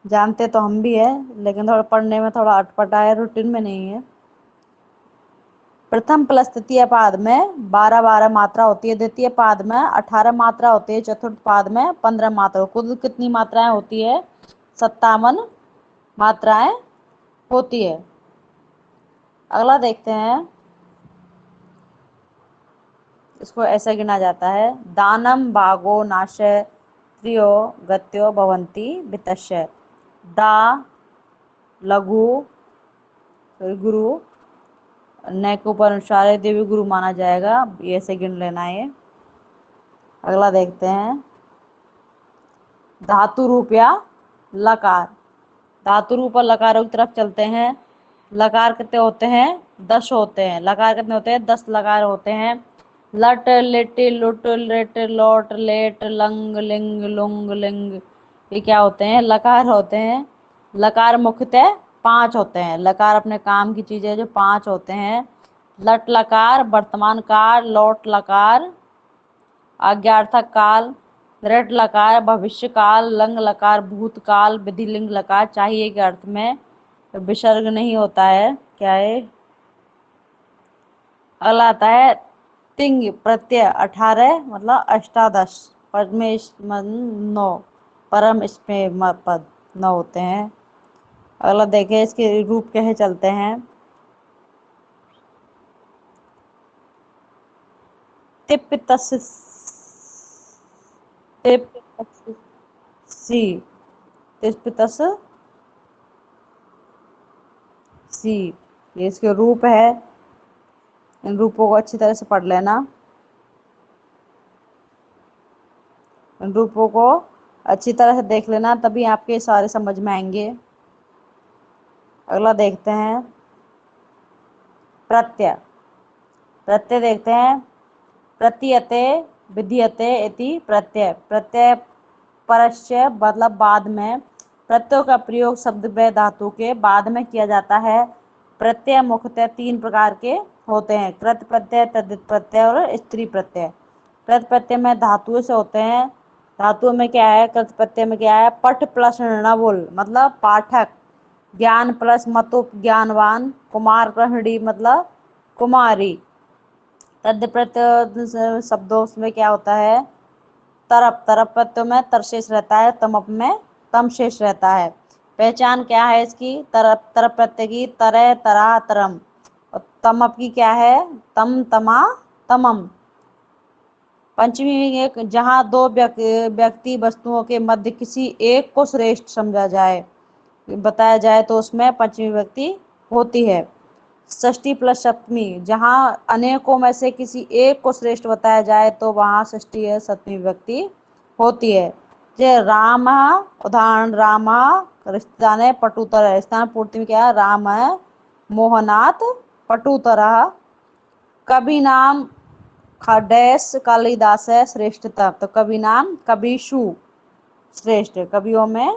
जानते तो हम भी है, लेकिन थोड़ा पढ़ने में थोड़ा अटपटा है, रूटीन में नहीं है। प्रथम प्लस तृतीय पाद में 12 मात्रा होती है, द्वितीय पाद में 18 मात्रा होती है, चतुर्थ पाद में 15 मात्रा। कुल कितनी मात्राएं होती है? 57 मात्राएं होती है। अगला देखते हैं, इसको ऐसे गिना जाता है। दानम भागो नाशय त्रियो गत्यो भवन्ति वित्तस्य। दा लघु गुरु, न के ऊपर अनुसार देवी गुरु माना जाएगा, ये ऐसे गिन लेना है। अगला देखते हैं धातु रूप या लकार। धातु रूप और लकारों की तरफ चलते हैं। लकार कितने होते हैं? 10 होते हैं। लकार कितने होते हैं? 10 लकार होते हैं। लट लिट लुट लिट लोट लेट लंग लिंग लुंग लिंग, ये क्या होते हैं? लकार होते हैं। लकार मुख्यतः 5 होते हैं। लकार अपने काम की चीजें जो 5 होते हैं। लट लकार वर्तमान काल, लोट लकार आज्ञार्थक काल, दृढ़ लकार भविष्य काल, लंग लकार भूतकाल, विधिलिंग लकार चाहिए के अर्थ में विसर्ग नहीं होता है। क्या है? अगला आता है तिंग प्रत्यय 18 मतलब अष्टादश, परमेश 9, परम इसमें पद 9 होते हैं। अगला देखें इसके रूप कैसे चलते हैं। तिप तस तिप सी, तिप तस सी, ये इसके रूप है। इन रूपों को अच्छी तरह से पढ़ लेना। इन रूपों को अच्छी तरह से देख लेना, तभी आपके सारे समझ में आएंगे। अगला देखते हैं प्रत्यय। प्रत्यय देखते हैं। प्रतीयते विधीयते इति प्रत्यय। प्रत्यय परस्य मतलब बाद में। प्रत्ययों का प्रयोग शब्द व धातु के बाद में किया जाता है। प्रत्यय मुख्यतः 3 प्रकार के होते हैं, कृत प्रत्यय, तद्धित प्रत्यय और स्त्री प्रत्यय। कृत प्रत्यय में धातुओं से होते हैं। धातुओं में क्या है? कृत प्रत्यय में क्या है? पठ प्लस णवुल मतलब पाठक, ज्ञान प्लस मतुप ज्ञानवान, कुमार गृहिणी मतलब कुमारी। तद्ध प्रत्यय शब्दों में क्या होता है? तरप, तरप प्रत्यय में तरशेष रहता है, तमप में तम शेष रहता है। पहचान क्या है इसकी? तरप, तरप प्रत्यय की तरह तरा तरम, और तमप की क्या है? तम तमा तमम। पंचमी एक, जहाँ 2 व्यक्ति वस्तुओं के मध्य किसी एक को श्रेष्ठ समझा जाए, बताया जाए, तो उसमें पंचमी व्यक्ति होती है। षष्ठी प्लस सप्तमी, जहाँ अनेकों में से किसी एक को श्रेष्ठ बताया जाए तो वहाँ षष्ठी है सप्तमी व्यक्ति होती है। जे राम, उदाहरण राम रिश्तेदार है पटुतर, स्थान पूर्ति में क्या है? राम है मोहनाथ पटुतर। कवि नाम खडेश कालिदास है श्रेष्ठता, तो कवि नाम कविशु श्रेष्ठ, कवियों में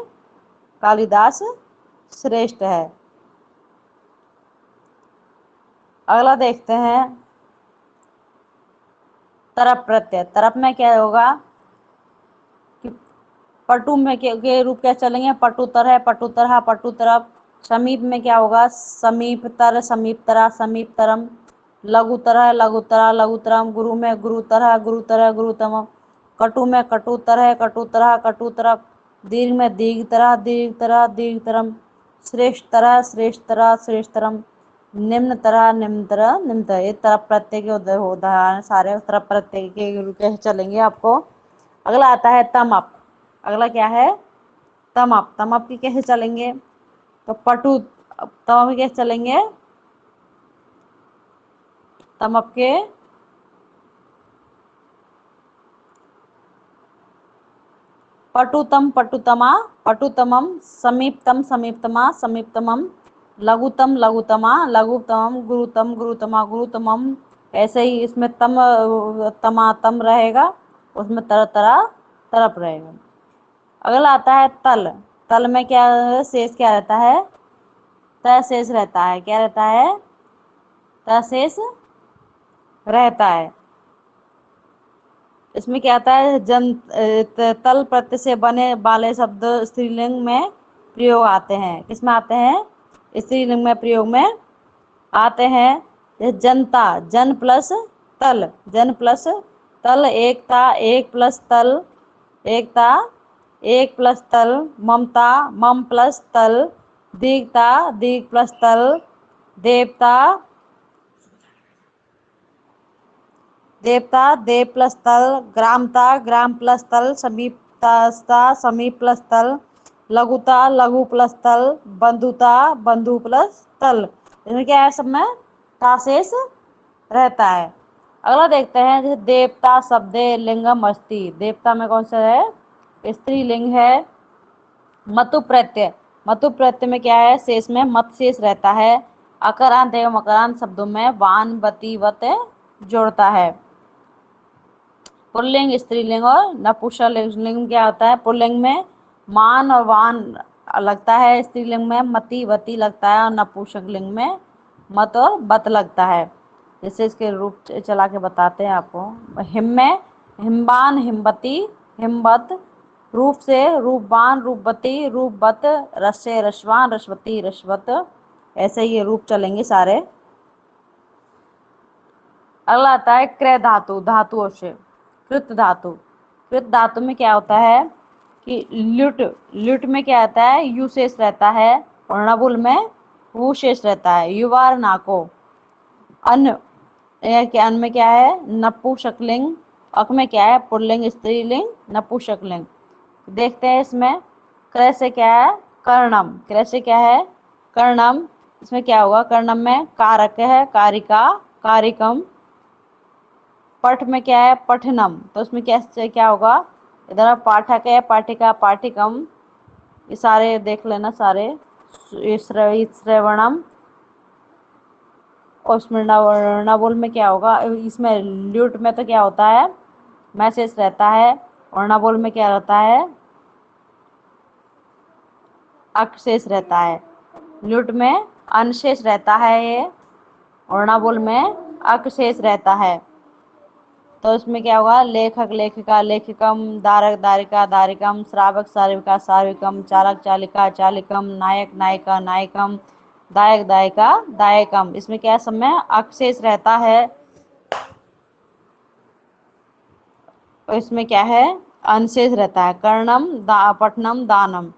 कालिदास श्रेष्ठ है। अगला देखते हैं तरप प्रत्यय। तरप में क्या होगा कि पटु में के रूप क्या चलेंगे, पटुतर है, पटुतरहा, पटुतरफ। समीप में क्या होगा, समीपतर, समीपतरा, समीपतरम। लघुतर है, लघुतरा, लघुतरम। गुरु में गुरुतर है, गुरुतर, गुरुतम। कटु में कटुतर है, कटुतरहा, कटुतरफ। दीर्घ में दीर्घतरा, दीर्घतरा, दीर्घतरम। श्रेष्ठतरा, श्रेष्ठतरा, श्रेष्ठतरम। निम्न तरह, निम्न तरह, निम्न तरह। ये तरफ प्रत्यय के उदाहरण सारे तरफ प्रत्यय के कैसे चलेंगे आपको। अगला आता है तमअप। अगला क्या है, तमअप। तमअप की कैसे चलेंगे, तो पटु, तमअप के कैसे चलेंगे, तमअप के पटुतम, पटुतमा, पटुतमम। समीपतम, समीपतमा, समीपतमम। लघुतम, लघुतमा, लघुतमम। गुरुतम, गुरुतमा, गुरुतमम। ऐसे ही इसमें तम, तमातम रहेगा, उसमें तरह तरह तरफ रहेगा। अगला आता है तल। तल में क्या शेष क्या रहता है, त शेष रहता है। क्या रहता है, त शेष रहता है। इसमें क्या आता है, तल प्रत्यय से बने वाले शब्द स्त्रीलिंग में प्रयोग आते हैं। किसमें आते हैं, स्त्रीलिंग में प्रयोग में आते हैं। जैसे जनता, जन प्लस तल, जन प्लस तल। एकता, एक प्लस तल, एकता, एक प्लस तल। ममता, मम प्लस तल। दीर्घता, दीर्घ प्लस तल। देवता, देवता, देव प्लस तल। ग्रामता, ग्राम प्लस तल। समीपता, समीप प्लस तल। लघुता, लघु प्लस तल। बंधुता, बंधु प्लस तल। इसमें क्या है, सब में ताशेष रहता है। अगला देखते हैं, जैसे देवता शब्द लिंगम अस्ति। देवता में कौन सा है, स्त्रीलिंग है। मतु प्रत्यय, मतु प्रत्यय में क्या है, शेष में मत शेष रहता है। अकरांत एवं अकरांत शब्दों में वान, वति, वत जोड़ता है। पुल्लिंग, स्त्रीलिंग और नपुंसकलिंग क्या होता है, पुल्लिंग में मान और वान लगता है, स्त्रीलिंग में मति, वति लगता है, और नपुंसकलिंग में मत और बत लगता है। जैसे इसके रूप चला के बताते हैं आपको। हिम में हिमबान, हिमवती, हिमवत। रूप से रूपबान, रूपवती, रूपवत। रस से रसवान, रसवती, रसवत। ऐसे ही ये रूप चलेंगे सारे। अगला आता है क्रय धातु, धातुओं से। कृत धातु, कृत धातु में क्या होता है कि ल्युट, ल्युट में क्या आता है, यू शेष रहता है, और नबुल में वो शेष रहता है। युवार नाको। अन्न, के अन्न में क्या है, नपुंसकलिंग। अक में क्या है, पुल्लिंग, स्त्रीलिंग, नपुंसकलिंग। देखते हैं इसमें क्रय से क्या है, कर्णम। क्रय से क्या है, कर्णम। इसमें क्या होगा, कर्णम में कारक है, कारिका, कारिकम। पठ में क्या है, पठनम। तो उसमें कैसे क्या होगा, इधर पाठक है, पाठिका, पाठिकम। ये सारे देख लेना सारे। श्रवणम। और उसमें नवुल में क्या होगा, इसमें ल्यूट में तो क्या होता है, मैसेज रहता है, और नवुल में क्या रहता है, अक्षेष रहता है। ल्यूट में अनशेष रहता है ये, और नवुल में अक्षेष रहता है। तो इसमें क्या होगा, लेखक, लेखिका, लेखिकम। दारक, दारिका, दारिकम। श्रावक, श्राविका, श्राविकम। चालक, चालिका, चालिकम। नायक, नायिका, नायकम। दायक, दायिका, दायकम। इसमें क्या समय अक्षेष रहता है, और इसमें क्या है, अनशेष रहता है। कर्णम, पठनम, दानम।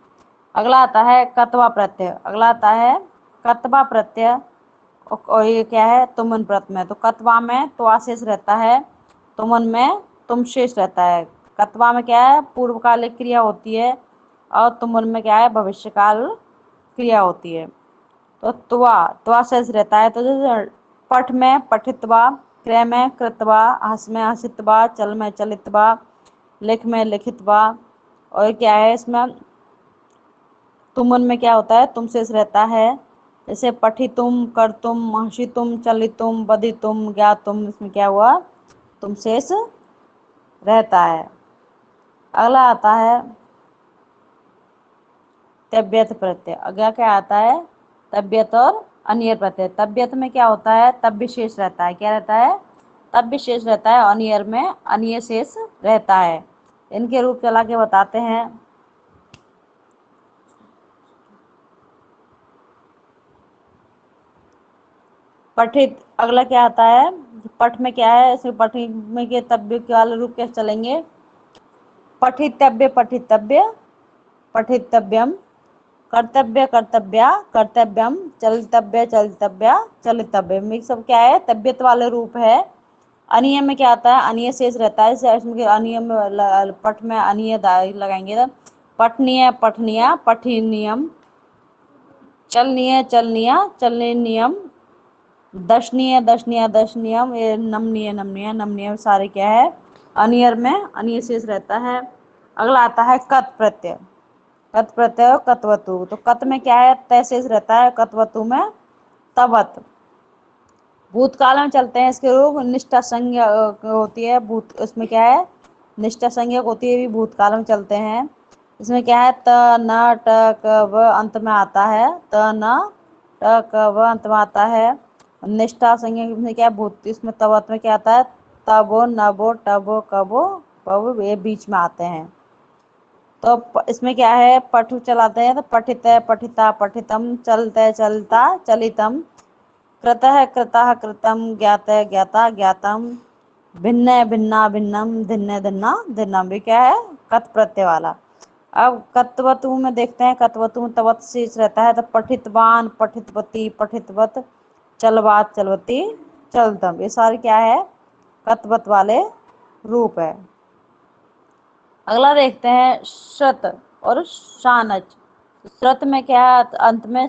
अगला आता है कत्वा प्रत्यय। अगला आता है कत्वा प्रत्यय, और ये क्या है, तुमन प्रत्यय में। तो कत्वा में तो आशेष रहता है, तुमन में तुम शेष रहता है। कत्वा में क्या है, पूर्वकालिक क्रिया होती है, और तुमन में क्या है, भविष्यकाल क्रिया होती है। तो त्वा शेष रहता है। तो जैसे पठ में पठित्वा, क्रय में कृत्वा, हस में हसित्वा, चल में चलित्वा, लिख में लिखित्वा। और क्या है, इसमें तुमन में क्या होता है, तुम शेष रहता है। जैसे पठितुम, करतुम, हसितुम, चलितुम, बदितुम, ज्ञातुम। इसमें क्या हुआ, तुम शेष रहता है। अगला आता है तबियत प्रत्यय। अगला क्या आता है, तबियत और अनियर प्रत्यय। तबियत में क्या होता है, तब विशेष रहता है। क्या रहता है, तब विशेष रहता है। अनियर में अनिय शेष रहता है। इनके रूप चला के बताते हैं। पठित, अगला क्या आता है, पठ में क्या है, इसमें पठित में के तब्य के वाले रूप कैसे चलेंगे, पठितव्य पठितव्य, पठितव्यम, कर्तव्य कर्तव्या कर्तव्यम, चलितव्य चलितव्या चलितव्यम। ये सब क्या है, तबियत वाले रूप है। अनियम में क्या आता है, अनिय शेष रहता है, इसमें अनियम पठ में अनिय लगाएंगे, पठनीय पठनीय पठनीयम, चलनीय चलनीय चलनीय नियम, दशनीय दशनीय दशनियम, ये नमनीय नमनीय नमनीय, सारे क्या है, अनियर में अनिय शेष रहता है। अगला आता है कत प्रत्यय, कत प्रत्यय कतवतु, तो कत में क्या है, तय शेष रहता है, कतवतु में तवत। भूतकाल में चलते हैं इसके रूप, निष्ठा संज्ञा होती है, भूत इसमें क्या है, निष्ठा संज्ञक होती है, भी भूतकाल में चलते हैं। इसमें क्या है, त न ट क व अंत में आता है, त न ट क व अंत में आता है। निष्ठा संज्ञक में क्या है, भूत, इसमें तवत में क्या आता है, तबो नबो टबो कबो पबो, ये बीच में आते हैं। तो इसमें क्या है, पठु चलाते हैं, तो पठित पठिता पठितम, चलते चलता चलितम, कृतः कृतः कृतम, ज्ञात ज्ञाता ज्ञातम, भिन्न भिन्ना भिन्नम, धिन्न धिन्ना धिन्नम, भी क्या है, कत प्रत्यय वाला। अब कत्वतु में देखते हैं, कत्वतु में तवत शेष रहता है, तो पठितवान पठितवती पठितवत, चलवात चलवती चलतम, ये सारे क्या है, कत्वत वाले रूप है। अगला देखते हैं श्रत और शानच। श्रत में क्या है, अंत में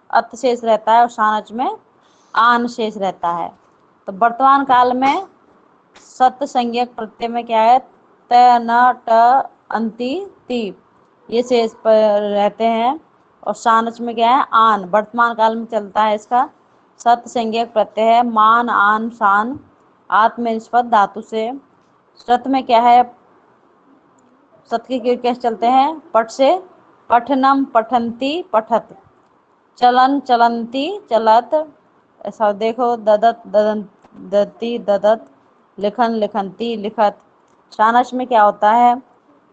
अत शेष रहता है, और शानच में आन शेष रहता है। तो वर्तमान काल में सत संज्ञक प्रत्यय में क्या है, त न ट अंति ति, ये शेष पर रहते हैं। और शानच में क्या है, आन, वर्तमान काल में चलता है, इसका सत संज्ञक प्रत्यय है, मान आन शान, आत्मनिष्पद धातु से। श्रत में क्या है, सत के कैसे चलते हैं, पठ से, पठनम पठंती पठत, चलन चलंती चलत, ऐसा देखो, ददत ददन दत्ती ददत, लिखन लिखंती लिखत। शानच में क्या होता है,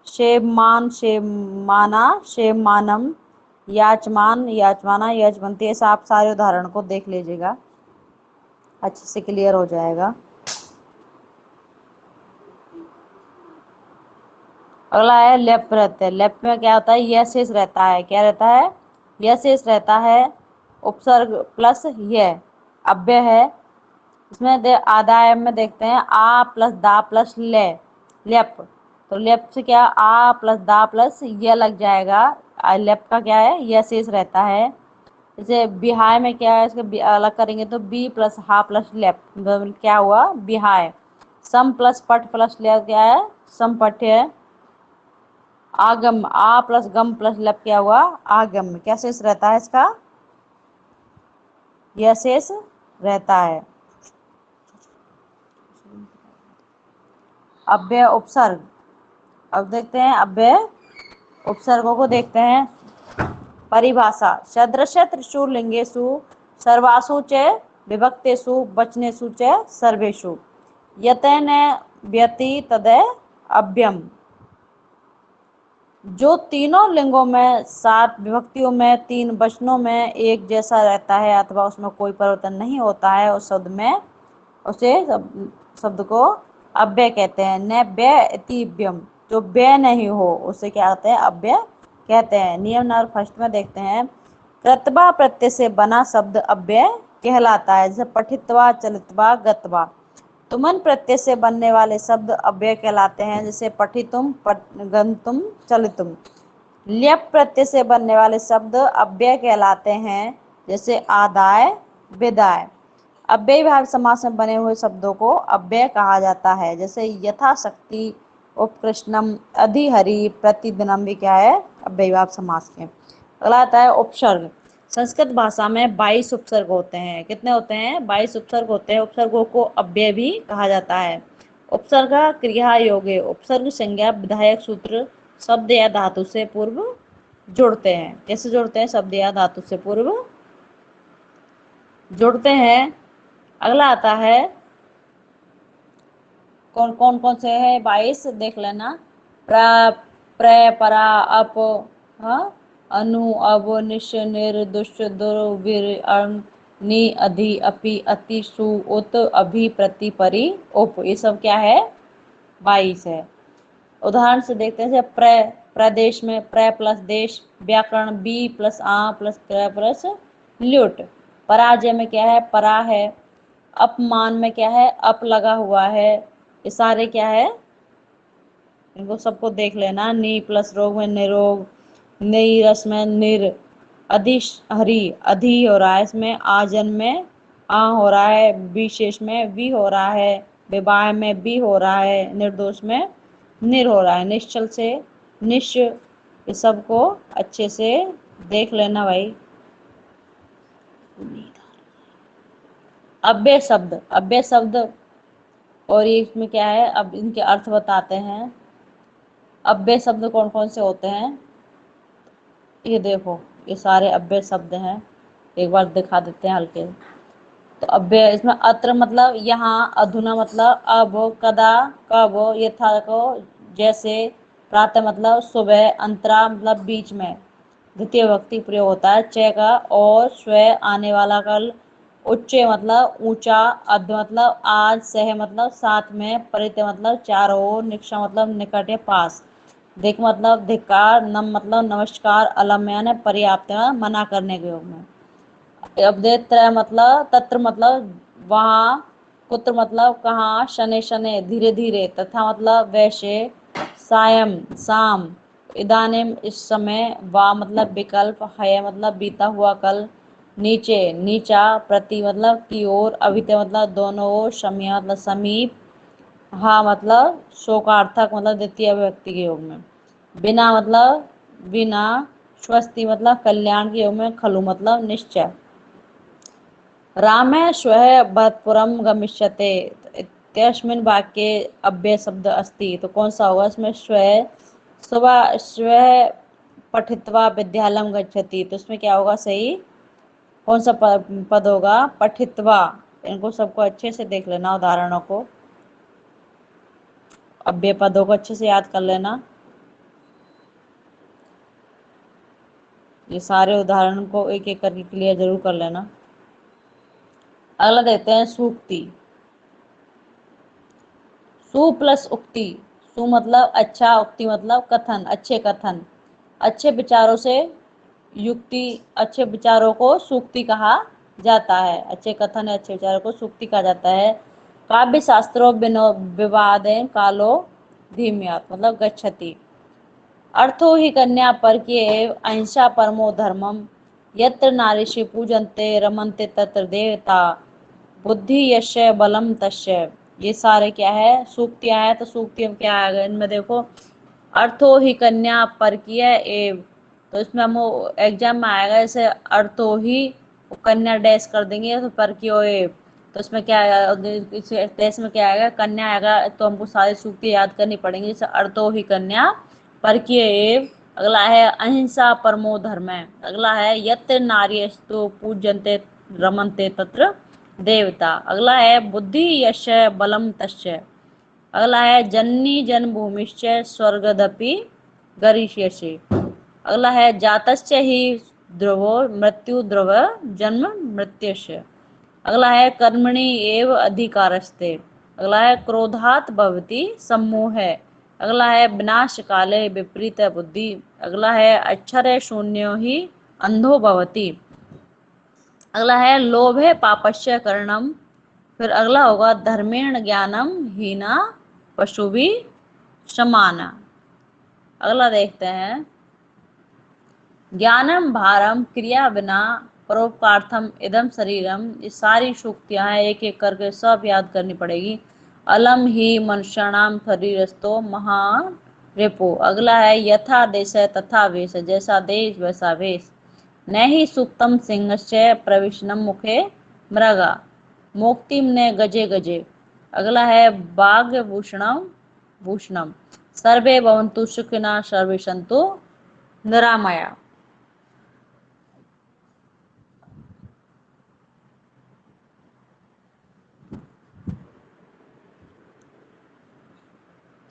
शेमान शेमाना शेमानम, याचमान याचमाना याचमंती। ऐसा आप सारे उदाहरण को देख लीजिएगा, अच्छे से क्लियर हो जाएगा। अगला है लेप प्रत्यय। लेप में क्या होता है, यह शेष रहता है, क्या रहता है, यह शेष रहता है, उपसर्ग प्लस यह अव्यय है। इसमें आदाय में देखते हैं, आ प्लस दा प्लस ले, लेप, तो लेप से क्या, आ प्लस दा प्लस यह लग जाएगा, लेप का क्या है, यह शेष रहता है। जैसे बिहाय में क्या है, इसको अलग करेंगे तो बी प्लस हा प्लस लेप, क्या हुआ, बिहाय। सम प्लस पट प्लस ले, क्या है, समपठ्य। आगम, आ प्लस गम प्लस लब, क्या हुआ, आगम। क्या शेष रहता है इसका, यह शेष रहता है। अव्यय उपसर्ग, अब देखते हैं अव्यय उपसर्गों को देखते हैं। परिभाषा, सदृश त्रिशूल लिंगेषु सर्वासु च विभक्तेषु वचनेषु च सर्वेषु यतेन व्यति तदय अव्ययम। जो तीनों लिंगों में, 7 विभक्तियों में, 3 वचनों में एक जैसा रहता है, अथवा उसमें कोई परिवर्तन नहीं होता है, उस शब्द में, उसे शब्द को अव्यय कहते हैं। न व्यय इति व्यम, जो व्यय नहीं हो उसे क्या कहते हैं, अव्यय कहते हैं। नियम नंबर फर्स्ट में देखते हैं, कृतवा प्रत्यय से बना शब्द अव्यय कहलाता है, जैसे पठित्वा चलित्वा गत्वा। तुमन प्रत्यय से बनने वाले शब्द अव्यय कहलाते हैं, जैसे पठितुम गंतुम चलितुम। ल्यप प्रत्यय से बनने वाले शब्द अव्यय कहलाते हैं, जैसे आदाय विदाय। अव्यय भाव समास में बने हुए शब्दों को अव्यय कहा जाता है, जैसे यथाशक्ति, उपकृष्णम, अधिहरि, प्रतिदिनम, भी क्या है, अव्यय भाव समास के। अगला आता है उपसर्ग। संस्कृत भाषा में 22 उपसर्ग होते हैं, कितने होते हैं, 22 उपसर्ग होते हैं। उपसर्गों को अव्यय भी कहा जाता है। उपसर्ग क्रिया योगे, उपसर्ग संज्ञा विधायक सूत्र शब्द या धातु से पूर्व जुड़ते हैं। कैसे जुड़ते हैं, शब्द या धातु से पूर्व जुड़ते हैं। अगला आता है, कौन कौन कौन से है, 22 देख लेना। प्र, प्र, परा, अप, हाँ, अनु, अब, निश, निर, दुष्ट, दुर, वीर, अर्म, नि, अधि, अपि, अति, सु, उत, अभि, प्रति, परि, उप, ये सब क्या है? 22 है। उदाहरण से देखते हैं, प्रदेश में प्र प्लस देश, व्याकरण बी प्लस आ प्लस क्र प्लस ल्युट। पराजय में क्या है? परा है। अपमान में क्या है? अप लगा हुआ है। ये सारे क्या है? इनको सबको देख लेना। नी प्लस रोग में निरोग, नई रस में निर, अधिश हरी अधि हो रहा है, इसमें आजन में आ हो रहा है, विशेष में वी हो रहा है, विवाह में बी हो रहा है, निर्दोष में निर हो रहा है। निश्चल से निश, ये सबको अच्छे से देख लेना भाई। अव्यय शब्द और ये इसमें क्या है? अब इनके अर्थ बताते हैं। अव्यय शब्द कौन कौन से होते हैं? ये देखो, ये सारे अव्यय शब्द हैं, एक बार दिखा देते हैं हल्के। तो अव्यय, इसमें अत्र मतलब यहाँ, अधुना मतलब अब, कदा कब, यथा को जैसे, प्रातः मतलब सुबह, अंतरा मतलब बीच में, द्वितीय विभक्ति प्रयोग होता है च का, और स्व आने वाला कल, उच्च मतलब ऊंचा, अध मतलब आज, सह मतलब साथ में, परित मतलब चारों ओर, निक्षा मतलब निकट या पास, धिक मतलब धिक्कार, नम मतलब नमस्कार, अलम यानी पर्याप्त मना करने के योग में। अवदेत्र मतलब तत्र मतलब वहाँ, कुत्र मतलब कहाँ, शने शने धीरे धीरे, तथा मतलब वैसे, सायं शाम, इदानीम इस समय, वा मतलब विकल्प, हय मतलब बीता हुआ कल, नीचे नीचा, प्रति मतलब की ओर, अभित मतलब दोनों ओर, शम्य मतलब समीप, हा मतलब शोकार्थक मतलब द्वितीय व्यक्ति के योग में, बिना मतलब बिना, स्वस्ति मतलब कल्याण के योग में, खलु मतलब निश्चय। रामे श्वः भरतपुरम गमिष्यते इत्यस्मिन् वाक्ये अव्यय शब्द अस्ति। तो कौन सा होगा इसमें? श्वः, सुबह श्वः पठित्वा विद्यालयम गच्छति, तो इसमें क्या होगा सही? कौन सा पद होगा? पठित्वा। इनको सबको अच्छे से देख लेना, उदाहरणों को, अव्यय पदों को अच्छे से याद कर लेना। ये सारे उदाहरण को एक एक करके क्लियर जरूर कर लेना। अगला देखते हैं सूक्ति। सु प्लस उक्ति। सु मतलब अच्छा, उक्ति मतलब कथन, अच्छे कथन, अच्छे विचारों से युक्ति, अच्छे विचारों को सूक्ति कहा जाता है। अच्छे कथन है, अच्छे विचारों को सूक्ति कहा जाता है। काव्य शास्त्रों विवाद कालो धीम्यात मतलब गच्छति। अर्थो ही कन्या पर एव अहिंसा परमो धर्मम, यत्र नारीषि पूजन्ते रमन्ते तत्र देवता, बुद्धि यस्य बलम तस्य। ये सारे क्या है? सूक्तियां है। तो सूक्तियां क्या आएगा इनमें? देखो, अर्थो ही कन्या परकीय एव, तो इसमें हम एग्जाम में आएगा जैसे अर्थो ही, कन्या डैश कर देंगे, तो परकीय एव, तो इसमें क्या आएगा? इस टेस्ट में क्या आएगा? कन्या आएगा। तो हमको सारी सूक्ति याद करनी पड़ेंगी, जैसे अर्थो ही कन्या परकीय एव। अगला है अहिंसा परमो धर्म है। अगला है यत्र नार्यस्तु पूज्यन्ते रमन्ते तत्र देवता। अगला है बुद्धि यस्य बलम तस्य। अगला है जननी जन्मभूमिश्च स्वर्गदपि गरिष्यसि। अगला है जातस्य ही ध्रुवो मृत्यु ध्रुव जन्म मृत्युस्य। अगला है कर्मणि एव अधिकारस्ते। अगला है क्रोधात भवति सम्मोह। अगला है विनाश काले विपरीत बुद्धि। अगला है अक्षर शून्यो ही अंधो भवति। अगला है लोभे पापस्य करणम। फिर अगला होगा धर्मेण ज्ञानम हीना पशुभि समाना। अगला देखते हैं ज्ञानम भारम क्रिया बिना परोपकार्थम इदम शरीरम। ये सारी सूक्तियां हैं, एक एक करके सब याद करनी पड़ेगी। अलम ही मनुष्याणाम शरीरस्थो महान रिपो। अगला है यथा देश तथा वेश, जैसा देश वैसा वेश। न ही सुक्तम सिंहस्य प्रविशनम मुखे मृगा, मोक्तिम ने गजे गजे। अगला है बाघ भूषणम भूषणम, सर्वे भवन्तु सुखिनः सर्वे सन्तु निरामया।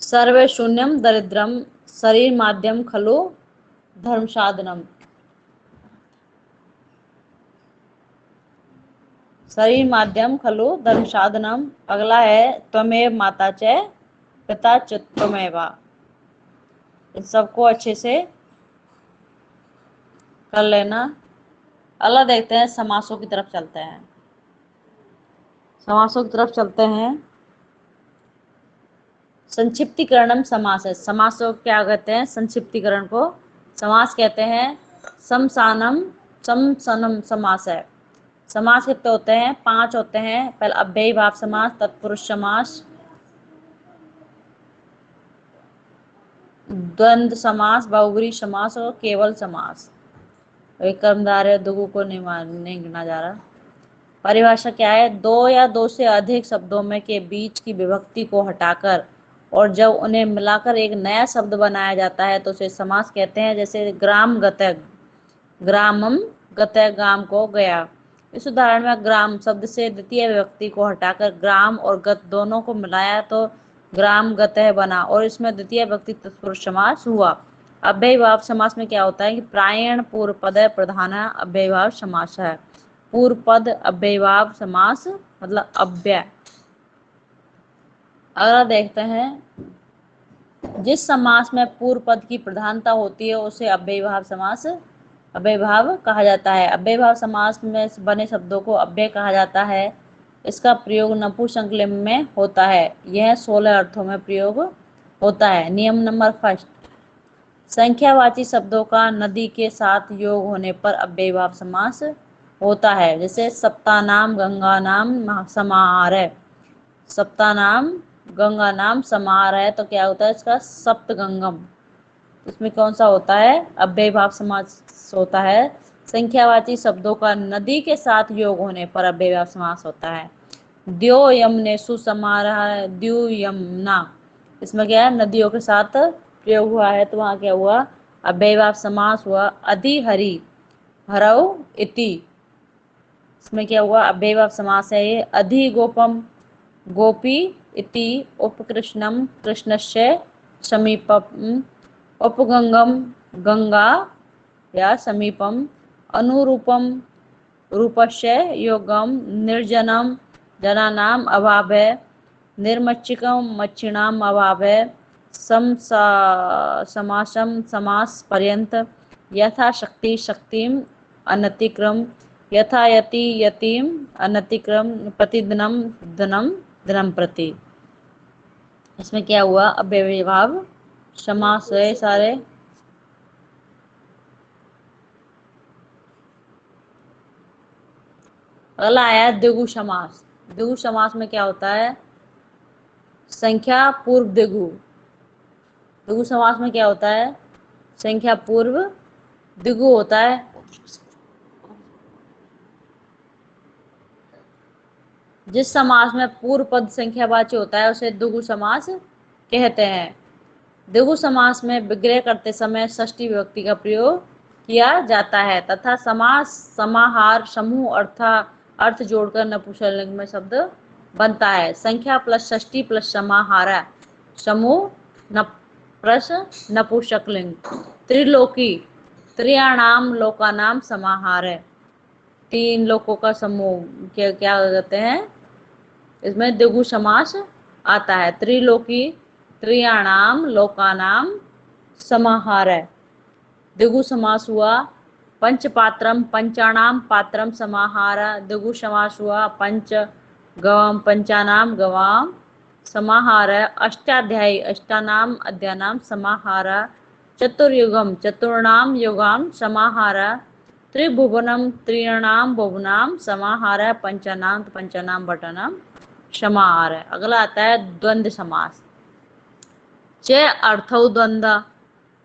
सर्वे शून्यम दरिद्रम, शरीर माध्यम खलु धर्म साधनम। शरीर माध्यम खलु धर्म साधनम। अगला है त्वमेव माता च पिता च त्वमेव। इन सबको अच्छे से कर लेना। अगला देखते हैं, समासों की तरफ चलते हैं। समासों की तरफ चलते हैं। संक्षिप्तीकरणम समास है। समासों को क्या कहते हैं? संक्षिप्तीकरण को समास कहते हैं। समसानम समसनम समास है। समास कितने होते हैं? 5 होते हैं। पहले अव्ययी भाव समास, तत्पुरुष समास, द्वंद्व समास, बहुब्री समास और केवल समास। एक कर्मधारय दुगु को नहीं गिना जा रहा। परिभाषा क्या है? दो या दो से अधिक शब्दों में के बीच की विभक्ति को हटाकर और जब उन्हें मिलाकर एक नया शब्द बनाया जाता है तो उसे समास कहते हैं। जैसे ग्राम गतः, ग्रामम गतः, ग्राम को गया। इस उदाहरण में ग्राम शब्द से द्वितीय विभक्ति को हटाकर ग्राम और गत दोनों को मिलाया तो ग्राम गतः बना और इसमें द्वितीय विभक्ति तत्पुरुष समास हुआ। अव्ययीभाव समास में क्या होता है कि प्रायण पूर्व पद प्रधान अव्ययीभाव समास है। पूर्व पद अव्ययीभाव समास मतलब अव्यय। अगला देखते हैं, जिस समास में पूर्व पद की प्रधानता होती है उसे अव्ययीभाव समास, अव्ययीभाव कहा जाता है। अव्ययीभाव समास में बने शब्दों को अव्यय कहा जाता है। इसका प्रयोग नपुंसकलिंग में होता है। यह 16 अर्थों में प्रयोग होता है। नियम नंबर 1, संख्यावाची शब्दों का नदी के साथ योग होने पर अव्ययीभाव समास होता है। जैसे सप्ताह नाम गंगा नाम समाहार है। सप्ताह नाम गंगा नाम समाहार है तो क्या होता है इसका? सप्तगंगम। इसमें कौन सा होता है? अव्ययीभाव समास होता है। संख्यावाची शब्दों का नदी के साथ योग होने पर अव्ययीभाव समास होता है। द्यो यमनेषु समाहारः, द्यू यमुना। इसमें क्या है? नदियों के साथ प्रयोग हुआ है तो वहां क्या हुआ? अव्ययीभाव समास हुआ। अधि हरि हरौ इति, इसमें क्या हुआ? अव्ययीभाव समास है ये। अधि गोपम गोपी इति उपकृष्णम कृष्णस्य समीपम उपगंगम गंगा या समीपम अनुरूपम रूपस्य योगम निर्जनम जनानाम अभावे निर्मच्चिकम मच्छिणाम अभावे समासम समास पर्यंत यथा शक्ति शक्तिम अनतिक्रम यथा यति यतिम अनतिक्रम प्रतिदिनम दिनम दिनम प्रति। इसमें क्या हुआ? अव्ययीभाव समास है सारे। अगला आया द्विगु समास। द्विगु समास में क्या होता है? संख्या पूर्व द्विगु। द्विगु समास में क्या होता है? संख्या पूर्व द्विगु होता है। जिस समास में पूर्व पद संख्यावाची होता है उसे द्विगु समास कहते हैं। द्विगु समास में विग्रह करते समय षष्ठी विभक्ति का प्रयोग किया जाता है तथा समास समाहार समूह अर्थ जोड़कर नपुंसकलिंग में शब्द बनता है। संख्या प्लस षष्ठी प्लस समाहार समूह प्लस नपुंसकलिंग। त्रिलोकी त्रयाणाम लोकानाम समाहार है। 3 लोकों का समूह क्या क्या कहते हैं? इसमें द्विगु समास आता है। त्रिलोकी त्रयाणाम लोकानाम समाहार है। द्विगु समास हुआ। पंचपात्रम पंचानाम पात्रम समाहार। द्विगु समास हुआ। पंच गवाम पंचानाम गवाम समाहार। अष्टाध्यायी अष्टानाम अध्यानाम समाहार। चतुर्युगम चतुर्णाम युगाम समाहार। त्रिभुवनम त्रिणाम भुवनाम समाहार। पंचानाम पंचानाम भटानाम समाहार। अगला आता है द्वंद्व समास। च अर्थौ द्वंद्व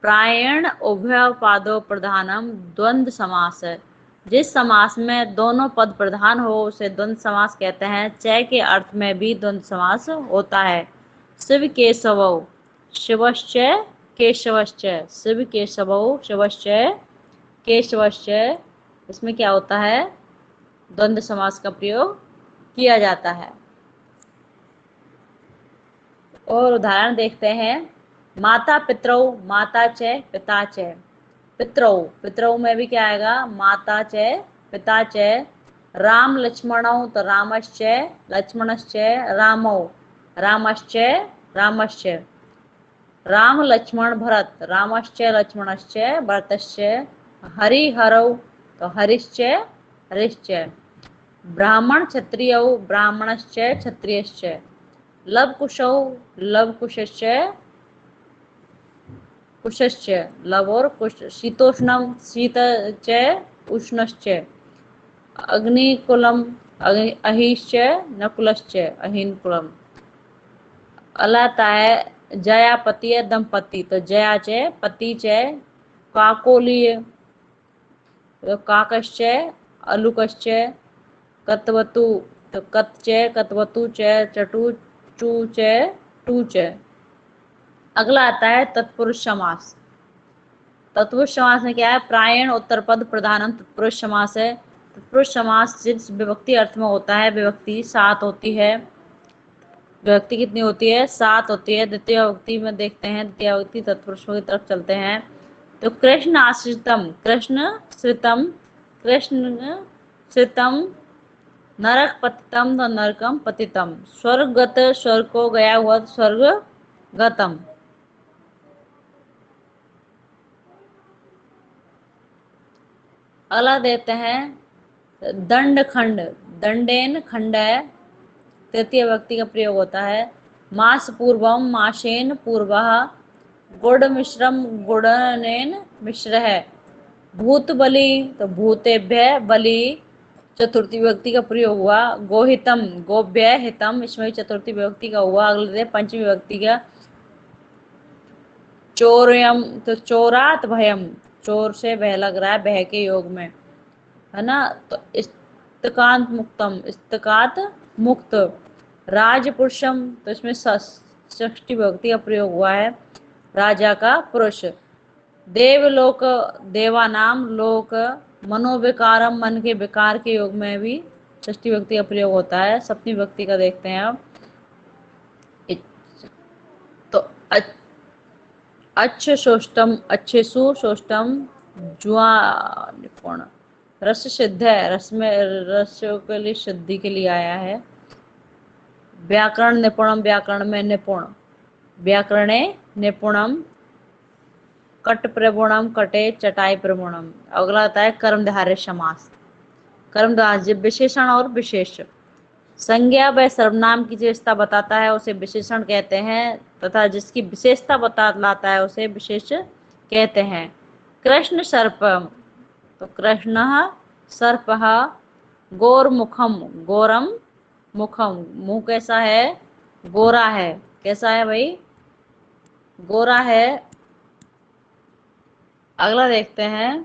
प्रायण उभयपादो प्रधानम द्वंद्व समास है। जिस समास में दोनों पद प्रधान हो उसे द्वंद्व समास कहते हैं। च के अर्थ में भी द्वंद्व समास होता है। शिव केशवौ शिवश्च केशवश्च, शिव केशवौ शिवश्च केशवश्च। इसमें क्या होता है? द्वंद्व समास का प्रयोग किया जाता है। और उदाहरण देखते हैं। माता पितरौ माता च पिता च। पितरौ पितरौ में भी क्या आएगा? माता च पिता च। राम लक्ष्मणौ तो रामश्च लक्ष्मणश्च रामौ रामश्च रामश्च। राम लक्ष्मण भरत रामश्च लक्ष्मणश्च भरतश्च। हरिहरौ तो हरिश्च हरिश्च। ब्राह्मण क्षत्रियौ ब्राह्मणश्च क्षत्रियश्च। लवकुशौ लवकुशश्च कुशश्च। लव और कुश। शीतोष्णम शीत च उष्णश्च। अग्निकुलम अहिश्च नकुलश्च अहिनकुलम। अलाता है जया पति है दंपति तो जया च पति च काकोलीय तो काकश्च अलुकश्च। कतवतु तो कत च कतवतु च चटु चू च टू च। अगला आता है तत्पुरुष समास। तत्पुरुष समास में क्या है? प्रायण उत्तर पद प्रधानम तत्पुरुष समास है। तत्पुरुष समास जिस विभक्ति अर्थ में होता है विभक्ति 7 होती है। विभक्ति कितनी होती है? 7 होती है। द्वितीय विभक्ति में देखते हैं, द्वितीय विभक्ति तत्पुरुषों की तरफ चलते हैं। तो कृष्ण आश्रितम कृष्ण श्रितम कृष्ण श्रितम। नरक पतितम तो नरकम पतितम। स्वर्गगत स्वर्ग को गया हुआ स्वर्ग गतम। अगला देते हैं दंड खंड। दंडेन खंड है। तृतीय व्यक्ति का प्रयोग होता है। मास पूर्वम माशेन पूर्वः। गुड़ मिश्रम गुड़नेन मिश्र है। भूत बलि तो भूतेभ्य बलि चतुर्थी विभक्ति का प्रयोग हुआ। गोहितम गोभ्य हितम इसमें भी चतुर्थी विभक्ति का हुआ। अगले पंचमी विभक्ति का चोरयम तो चोरात भयम चोर से भय लग रहा है भय के योग में है ना। तो इस्तकांत मुक्तम इस्तकात मुक्त। राजपुरुषम तो इसमें षष्ठी विभक्ति का प्रयोग हुआ है राजा का पुरुष। देवलोक देवानाम लोक। मनोविकारम मन के विकार के योग में भी षष्ठी विभक्ति का प्रयोग होता है। सप्तमी विभक्ति का देखते हैं अब। तो अच्छ शोष्टम अच्छेसु शोष्टम जुआ निपुण। रस सिद्ध है रस में रसों के लिए शुद्धि के लिए आया है। व्याकरण निपुणम व्याकरण में निपुण। व्याकरणे निपुणम। कट प्रगुणम कटे चटाई प्रगुणम। अगला आता है कर्मधारय समास। कर्मधारय विशेषण और विशेष। संज्ञा व सर्वनाम की विशेषता बताता है उसे विशेषण कहते हैं तथा जिसकी विशेषता बतलाता है उसे विशेष कहते हैं। कृष्ण सर्प तो कृष्ण सर्प। गोरमुखम गोरम मुखम मुंह कैसा है? गोरा है। कैसा है भाई? गोरा है। अगला देखते हैं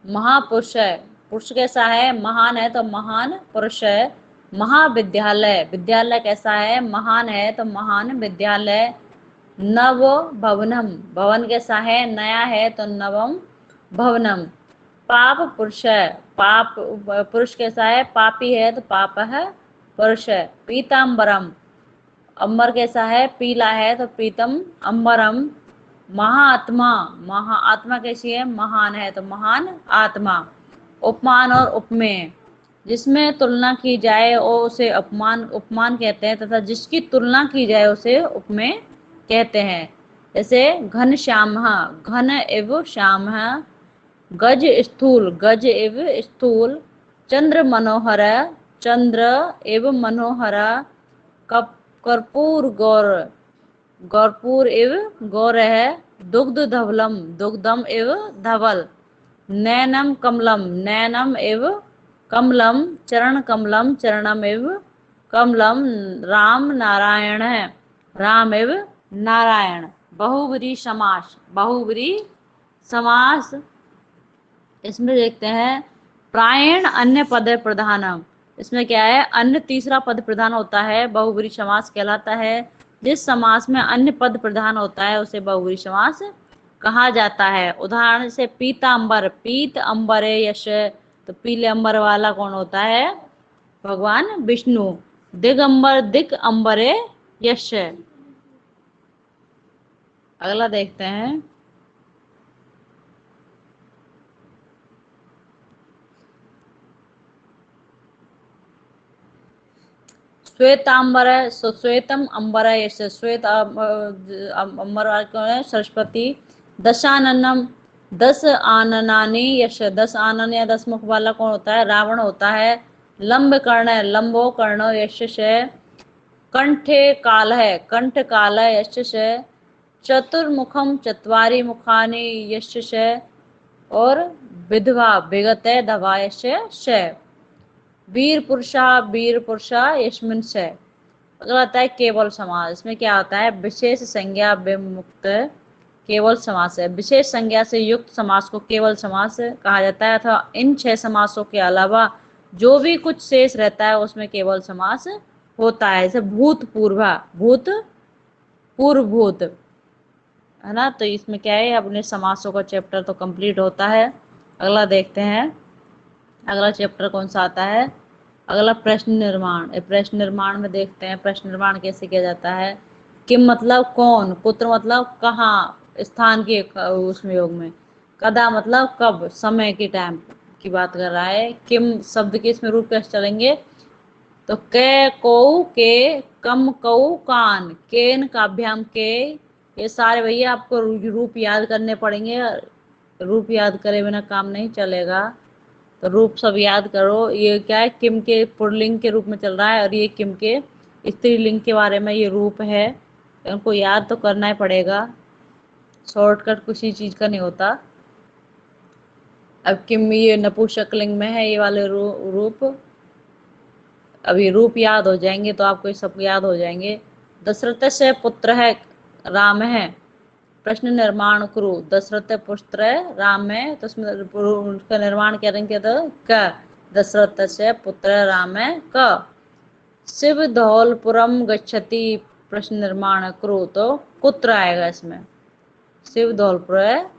महापुरुष है। पुरुष कैसा है? महान है तो महान पुरुष है। महाविद्यालय विद्यालय कैसा है? महान है तो महान विद्यालय। नव भवनम भवन कैसा है? नया है तो नवम भवनम। पाप पुरुष है। पाप पुरुष कैसा है? पापी है तो पाप है पुरुष है। पीताम्बरम अंबर कैसा है? पीला है तो पीतम अंबरम। महाआत्मा महाआत्मा कैसी है? महान है तो महान आत्मा। उपमान और उपमेय जिसमें तुलना की जाए और उसे अपमान उपमान कहते हैं तथा जिसकी तुलना की जाए उसे उपमेय कहते हैं। जैसे घन श्याम घन एवं श्याम। गज स्थूल गज एवं स्थूल। चंद्र मनोहर चंद्र एवं मनोहर। कर्पूर गौर गौरपुर एव गौर है। दुग्ध धवलम दुग्धम एव धवल। नैनम कमलम नैनम एव कमलम। चरण कमलम चरणम एव कमलम। राम नारायण है राम एव नारायण। बहुब्रीहि समास बहुब्रीहि समास। इसमें देखते हैं प्रायण अन्य पद प्रधानम। इसमें क्या है? अन्य तीसरा पद प्रधान होता है बहुब्रीहि समास कहलाता है। जिस समास में अन्य पद प्रधान होता है उसे बहुब्रीहि समास कहा जाता है। उदाहरण से पीतांबर पीत अंबर यश तो पीले अंबर वाला कौन होता है? भगवान विष्णु। दिगंबर दिक अंबरे यश। अगला देखते हैं। श्वेतांबर, श्वेतम अंबर यश, श्वेत अंबर कौन है? सरस्वती। दशाननम, 10 आननानि यश, 10 आनन या 10 मुख वाला कौन होता है? रावण होता है। लंब कर्ण, लंबो कर्ण यश से। कंठे काल है, कंठ काल यश से। चतुर्मुखम चत्वारि मुखानि यश से। और विधवा विगत धवा यश से। वीर पुरुषा, वीर पुरुषा यस्मिन् से। अगर आता है केवल समास, इसमें क्या होता है? विशेष संज्ञा विमुक्त केवल समास है। विशेष संज्ञा से युक्त समास को केवल समास कहा जाता है, अथवा इन 6 समासों के अलावा जो भी कुछ शेष रहता है उसमें केवल समास होता है। जैसे भूत पूर्वा, भूत पूर्वभूत, है ना। तो इसमें क्या है, अपने समासों का चैप्टर तो कंप्लीट होता है। अगला देखते हैं, अगला चैप्टर कौन सा आता है? अगला प्रश्न निर्माण। प्रश्न निर्माण में देखते हैं प्रश्न निर्माण कैसे किया जाता है। किम मतलब कौन, कुत्र मतलब कहाँ, स्थान के उसमें योग में। कदा मतलब कब, समय के टाइम की बात कर रहा है। किम शब्द के इसमें रूप कैसे चलेंगे? तो कै कौ के, कम कौ कान, केन काभ्याम के, ये सारे भैया आपको रूप याद करने पड़ेंगे। रूप याद करे बिना काम नहीं चलेगा, तो रूप सब याद करो। ये क्या है? किम के पुल्लिंग के रूप में चल रहा है, और ये किम के स्त्रीलिंग के बारे में ये रूप है। उनको याद तो करना ही पड़ेगा, शॉर्टकट किसी चीज का नहीं होता। अब किम ये नपुंसकलिंग में है, ये वाले रूप। अभी रूप याद हो जाएंगे तो आपको ये सब याद हो जाएंगे। दशरथ से पुत्र है, राम है। प्रश्न निर्माण करो, दशरथ पुत्र है, राम है, तो उसमें उसका निर्माण करेंगे तो क। दशरथ से पुत्र राम है क। शिव धौलपुरम गच्छति, प्रश्न निर्माण करो तो कुत्र आएगा इसमें। शिव धौलपुर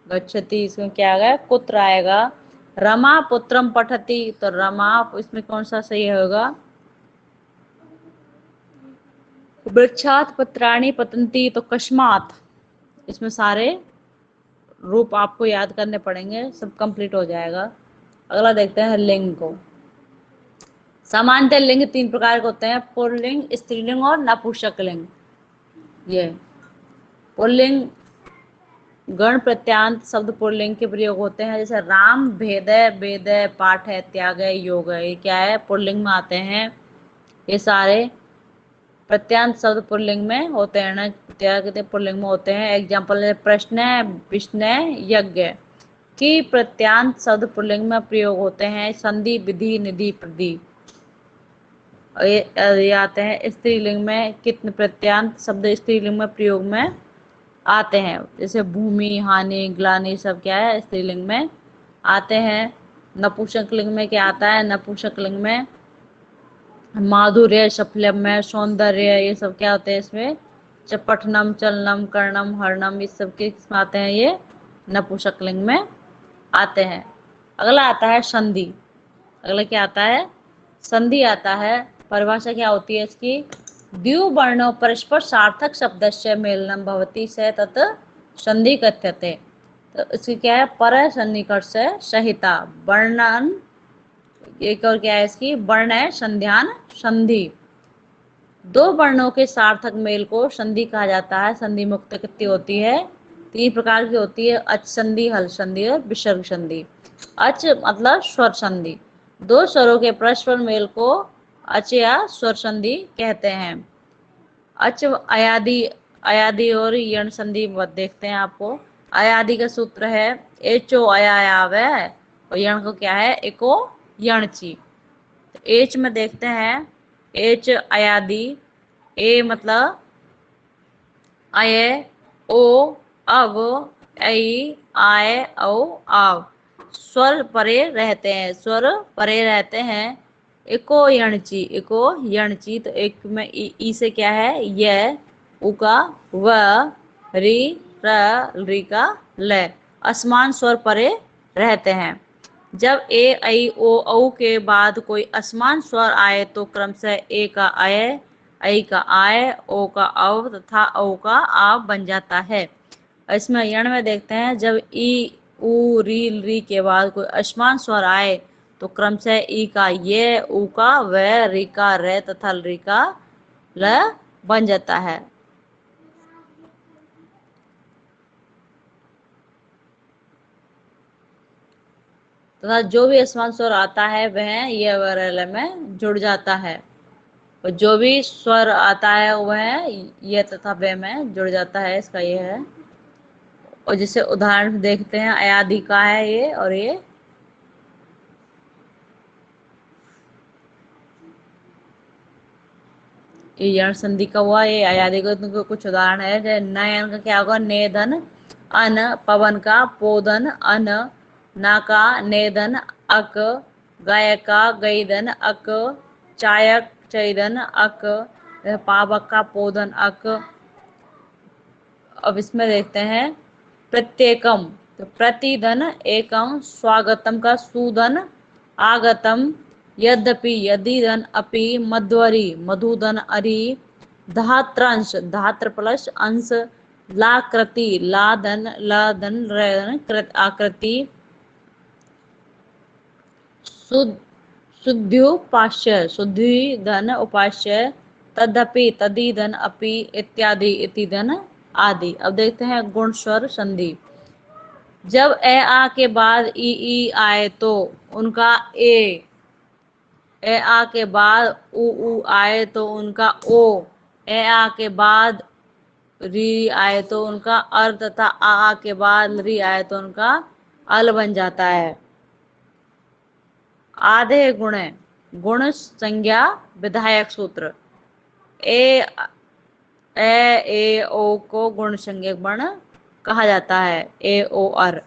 गच्छति, इसमें क्या आएगा? कुत्र आएगा। रमा पुत्रम पठति, तो रमा इसमें कौन सा सही होगा? वृक्षात पत्राणि पतंती, तो कस्मात। इसमें सारे रूप आपको याद करने पड़ेंगे, सब कंप्लीट हो जाएगा। अगला देखते हैं लिंग को। सामान्यतः लिंग 3 प्रकार के होते हैं, पुल्लिंग, स्त्रीलिंग और नपुंसकलिंग। ये पुल्लिंग गण प्रत्यांत शब्द पुल्लिंग के प्रयोग होते हैं, जैसे राम, भेदय, वेदय, पाठ है, त्याग है, योग है, ये क्या है? पुल्लिंग में आते हैं। ये सारे प्रत्यांत शब्द पुल्लिंग में होते हैं ना, त्याग पुल्लिंग में होते हैं। एग्जाम्पल है प्रश्न, विष्णु, यज्ञ की प्रत्यांत शब्द पुल्लिंग में प्रयोग होते हैं। संधि, विधि, निधि, प्रधि। ये आते हैं स्त्रीलिंग में। कितने प्रत्यांत शब्द स्त्रीलिंग में प्रयोग में आते हैं? जैसे भूमि, हानि, ग्लानि, सब क्या है? स्त्रीलिंग में आते हैं। नपुंसकलिंग में क्या आता है? नपुंसकलिंग में माधुर्य, सफलम, सौंदर्य, ये सब क्या होते हैं इसमें? चपटनम, चलनम, कर्णम, हरणम, इस सब के आते हैं, ये नपुंसकलिंग में आते हैं। अगला आता है संधि। अगला क्या आता है? संधि आता है। परिभाषा क्या होती है इसकी? द्विवर्णो परस्पर सार्थक शब्दस्य मेलनम भवति से तत् संधि कथ्यते। तो इसकी क्या है? पर सन्निकर्ष सहिता वर्णन। एक और क्या है इसकी? वर्ण है संध्यान संधि। 2 वर्णों के सार्थक मेल को संधि कहा जाता है। संधि मुक्त कितनी होती है? 3 प्रकार की होती है, अच संधि, हल संधि और विसर्ग संधि। अच मतलब स्वर संधि, 2 स्वरों के परस्पर मेल को अच या स्वर संधि कहते हैं। अच अयादि, अयादि और यण संधि देखते हैं आपको। अयादि का सूत्र है एचो अयायाव, और यण को क्या है? एको यणची। तो एच में देखते हैं, एच अयादि, ए मतलब अय, ओ अव, ऐ आय, औ आव। स्वर परे रहते हैं, स्वर परे रहते हैं। एको यणची, एको यणची, तो एक में ई से क्या है? य, उ का व, री, र, री का ल। असमान स्वर परे रहते हैं। जब ए, ऐ, ओ, औ के बाद कोई असमान स्वर आए तो क्रमशः ए का अय, ऐ का आय, ओ का अव तथा औ का आव बन जाता है। इसमें यण में देखते हैं, जब ई उ री के बाद कोई असमान स्वर आए तो क्रमशः ई का ये, उ का व, री का रे तथा री का ल बन जाता है। तथा जो भी असमान स्वर आता है वह ये व में जुड़ जाता है, और जो भी स्वर आता है वह ये तथा वे में जुड़ जाता है। इसका ये है। और जिसे उदाहरण देखते हैं, अयादि का है ये, और ये यण संधि का हुआ, ये अयादि का तो कुछ उदाहरण है। जैसे नयन का क्या होगा, नेधन अन, पवन का पोधन अन, ना का नेधन अक, गायक का गईधन अक, चायक चैदन अक, पावक का पोधन अक। अब इसमें देखते हैं प्रत्येकम, तो प्रतिधन एकम, स्वागतम का सुधन, आगतम, यद्यपि यदिधन अपि, मध्वरी मधुधन अरि, धात्रांश धात्र प्लस अंश, लाकृति लाधन लाधन रधन आकृति, शुद्ध्युपास्य शुद्धि धन उपास्य, तदपि तदिधन अपि, इत्यादि इतिधन आदि। अब देखते हैं गुण स्वर संधि। जब ए आ के बाद ई आए तो उनका ए आ के बाद उ आए तो उनका ओ, ए आ के बाद री आए तो उनका अर तथा आ के बाद री आए तो उनका अल बन जाता है। आधे गुणे गुण संज्ञा विधायक सूत्र। ए ओ को गुण संज्ञक वर्ण कहा जाता है, ए ओ अर।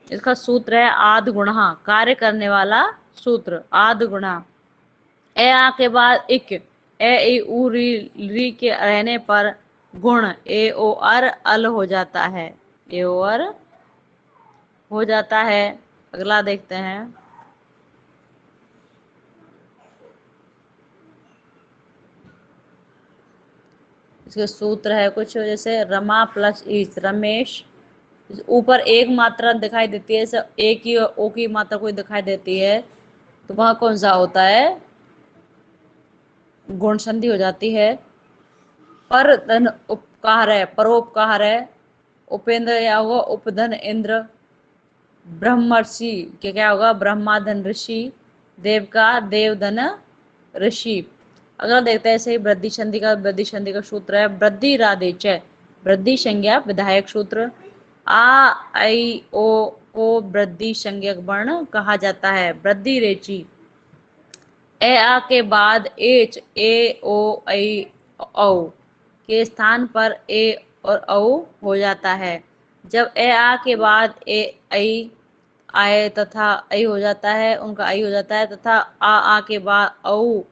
इसका सूत्र है आद गुणा, कार्य करने वाला सूत्र आद गुणा। ए आ के बाद इक, ए उ री के रहने पर गुण ए ओ अर अल हो जाता है, ए ओ अर हो जाता है। अगला देखते हैं। इसके सूत्र है कुछ, जैसे रमा प्लस ईश रमेश, ऊपर एक मात्रा दिखाई देती है, एक ही ओ की मात्रा कोई दिखाई देती है तो वहां कौन सा होता है, गुण संधि हो जाती है। पर धन उपकार है, परोपकार है, उपेंद्र या होगा उपधन इंद्र, ब्रह्मर्षि के क्या होगा, ब्रह्माधन ऋषि, देव का देवधन ऋषि। अगला देखते हैं ऐसे ही वृद्धि संधि का सूत्र है वृद्धि राधे च, वृद्धि संज्ञा विधायक सूत्र। आ ऐ ओ को वृद्धि संज्ञक वर्ण कहा जाता है। वृद्धि रेची, ए आ के बाद एच, ए ओ ऐ औ के स्थान पर ए और औ हो जाता है। जब ए आ के बाद ए ऐ आए तथा ऐ हो जाता है, उनका ऐ हो जाता है, तथा आ के बाद औ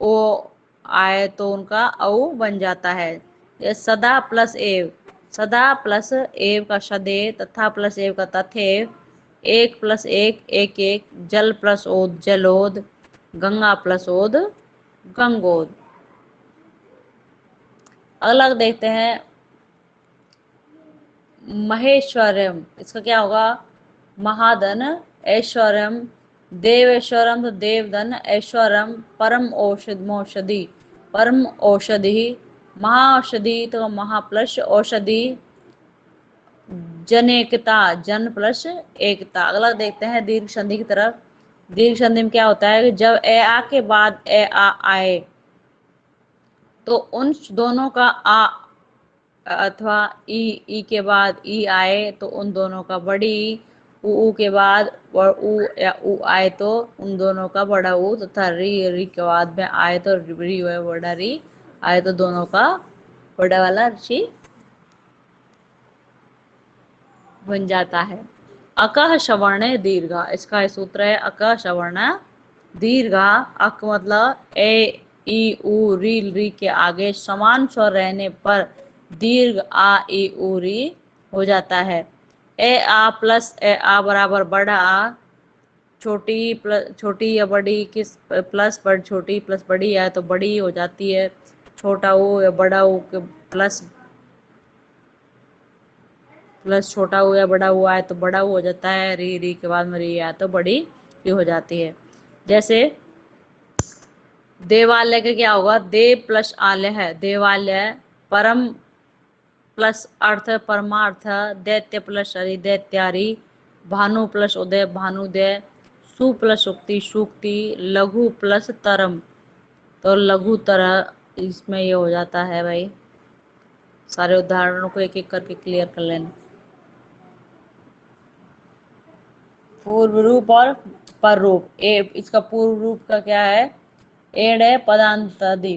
ओ आए तो उनका औ बन जाता है। ये सदा प्लस एव, सदा प्लस एव का सदे, तथा प्लस एव का तथेव, एक प्लस एक एक एक, जल प्लस ओद जलोद, गंगा प्लस ओद गंगोद। अगला देखते हैं महेश्वरम, इसका क्या होगा, महाधन ऐश्वर्यम, देवेश्वरम तो देवधन, ऐश्वर्यम परम औषधि परम औषधि, महाऔषधि तो महा प्लस औषधि, जनेकता जन प्लस एकता। अगला देखते हैं दीर्घ संधि की तरफ। दीर्घ संधि में क्या होता है, जब ए आ के बाद ए आ आए तो उन दोनों का आ अथवा ई के बाद ई आए तो उन दोनों का बड़ी, उ के बाद उ या उ आए तो उन दोनों का बड़ा उ, तथा री के बाद में आए तो री बड़ा री आए तो दोनों का बड़ा वाला ऋषि बन जाता है। अकह सवर्ण दीर्घा, इसका सूत्र है अकह सवर्ण दीर्घा। अक मतलब ए ई उ री के आगे समान स्वर रहने पर दीर्घ आ ई उ री हो जाता है। ए आ प्लस ए आ बराबर बड़ा आ, छोटी या बड़ी किस प्लस बड़ छोटी प्लस बड़ी है तो बड़ी हो जाती है। छोटा ऊ या बड़ा ऊ के प्लस प्लस छोटा ऊ या बड़ा हुआ है तो बड़ा ऊ हो जाता है। री री के बाद में री है तो बड़ी री हो जाती है। जैसे देवालय का क्या होगा, दे प्लस आलय है देवालय। परम प्लस अर्थ परमार्थ। दैत्य प्लस हरि दैत्यारी। भानु प्लस उदय भानुदय। सु प्लस उक्ति सूक्ति। लघु प्लस तरम तो लघु तरह इसमें ये हो जाता है भाई। सारे उदाहरणों को एक एक करके क्लियर कर लेना। पूर्व रूप और पर रूप। ए इसका पूर्व रूप का क्या है, एड है पदांतादि,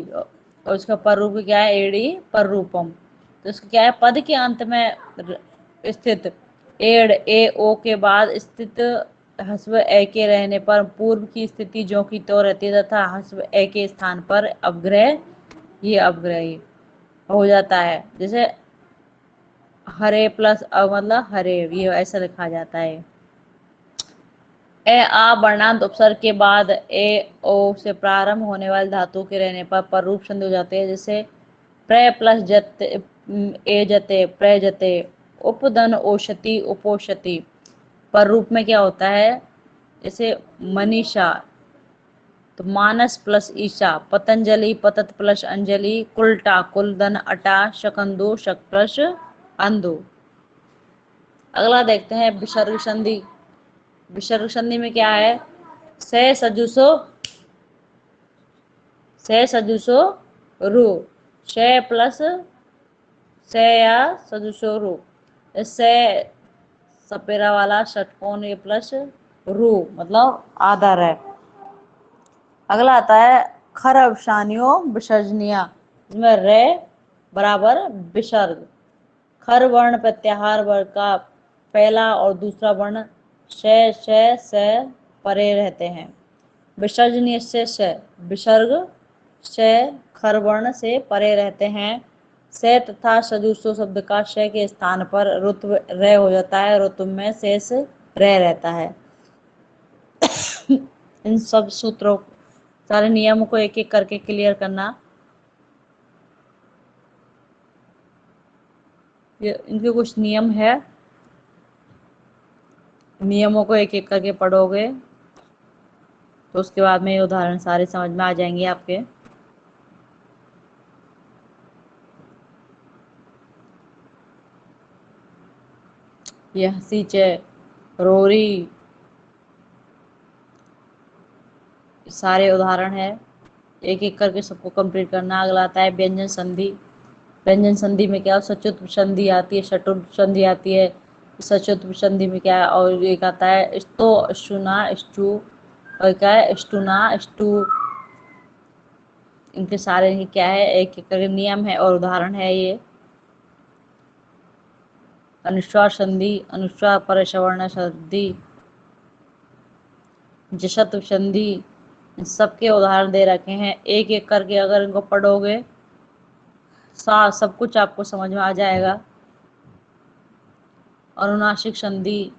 और इसका पर रूप क्या है, एडी पर रूपम। तो इसका क्या है, पद के अंत में स्थित एड ए ओ के बाद स्थित हस्व ए के रहने पर पूर्व की स्थिति जो की तो रहती है, तथा हस्व ए के स्थान पर अपग्रह ये अपग्रही हो जाता है। जैसे हरे प्लस मतलब हरे, ये ऐसा लिखा जाता है। ए आ वर्णांत उपसर्ग के बाद ए ओ से प्रारंभ होने वाले धातु के रहने पर रूप संधि हो जाते हैं। जैसे प्र प्लस जते ए जते प्रजते। उपधन ओषति उपोषति। पर रूप में क्या होता है, जैसे मनीषा तो मानस प्लस ईशा। पतंजलि पतत प्लस अंजलि। कुलटा कुलधन अटा। शकंदु शक प्लस अंधु। अगला देखते हैं विसर्ग संधि। विसर्ग संधि में क्या है, से सजुसो रू। से प्लस से या सजुसो रू। से सपेरा वाला षटकोण ये प्लस रू मतलब आधार है। अगला आता है खर अवसानियों विसर्जनिया, इसमें रे बराबर विसर्ग। खर वर्ण प्रत्याहार वर्ग का पहला और दूसरा वर्ण से परे रहते हैं। विसर्जनीय से विसर्ग से खर वर्ण से परे रहते हैं। से तथा सजुसो शब्द का से के स्थान पर रुत्व रे हो जाता है। रुत्व में शेष रे रहता है। इन सब सूत्रों सारे नियमों को एक एक करके क्लियर करना। ये इनके कुछ नियम है, नियमों को एक एक करके पढ़ोगे तो उसके बाद में ये उदाहरण सारे समझ में आ जाएंगे आपके। ये हसीचे रोरी सारे उदाहरण है, एक एक करके सबको कंप्लीट करना। अगला आता है व्यंजन संधि। व्यंजन संधि में क्या सचुत संधि आती है, षटुर संधि आती है। सचुत संधि में क्या है, और एक आता है स्तो शुना स्टू, और क्या है स्टूना स्टू। इनके सारे ही क्या है, एक एक करके नियम है और उदाहरण है ये। अनुस्वार संधि, अनुस्वार पर सवर्ण संधि, जशत्व संधि, सबके उदाहरण दे रखे हैं। एक एक करके अगर इनको पढ़ोगे सब कुछ आपको समझ में आ जाएगा। अनुनासिक संधि,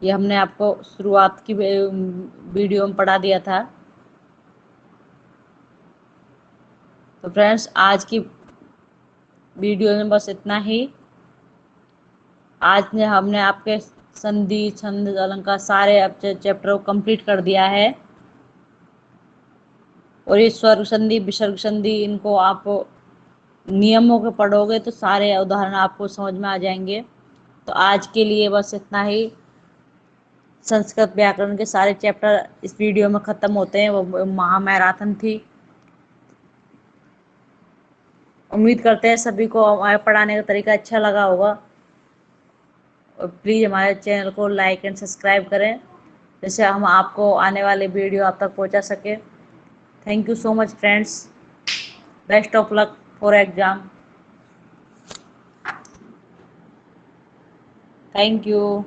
ये हमने आपको शुरुआत की वीडियो में पढ़ा दिया था। तो फ्रेंड्स आज की वीडियो में बस इतना ही। आज ने हमने आपके संधि छंद अलंकार सारे चैप्टर को कंप्लीट कर दिया है। और ये स्वर्ग संधि विसर्ग संधि इनको आप नियमों के पढ़ोगे तो सारे उदाहरण आपको समझ में आ जाएंगे। तो आज के लिए बस इतना ही। संस्कृत व्याकरण के सारे चैप्टर इस वीडियो में खत्म होते हैं। वो महामैराथन थी। उम्मीद करते हैं सभी को हमारे पढ़ाने का तरीका अच्छा लगा होगा। और प्लीज़ हमारे चैनल को लाइक एंड सब्सक्राइब करें, जिससे हम आपको आने वाले वीडियो आप तक पहुंचा सके। Thank you so much friends. Best of luck for exam. Thank you.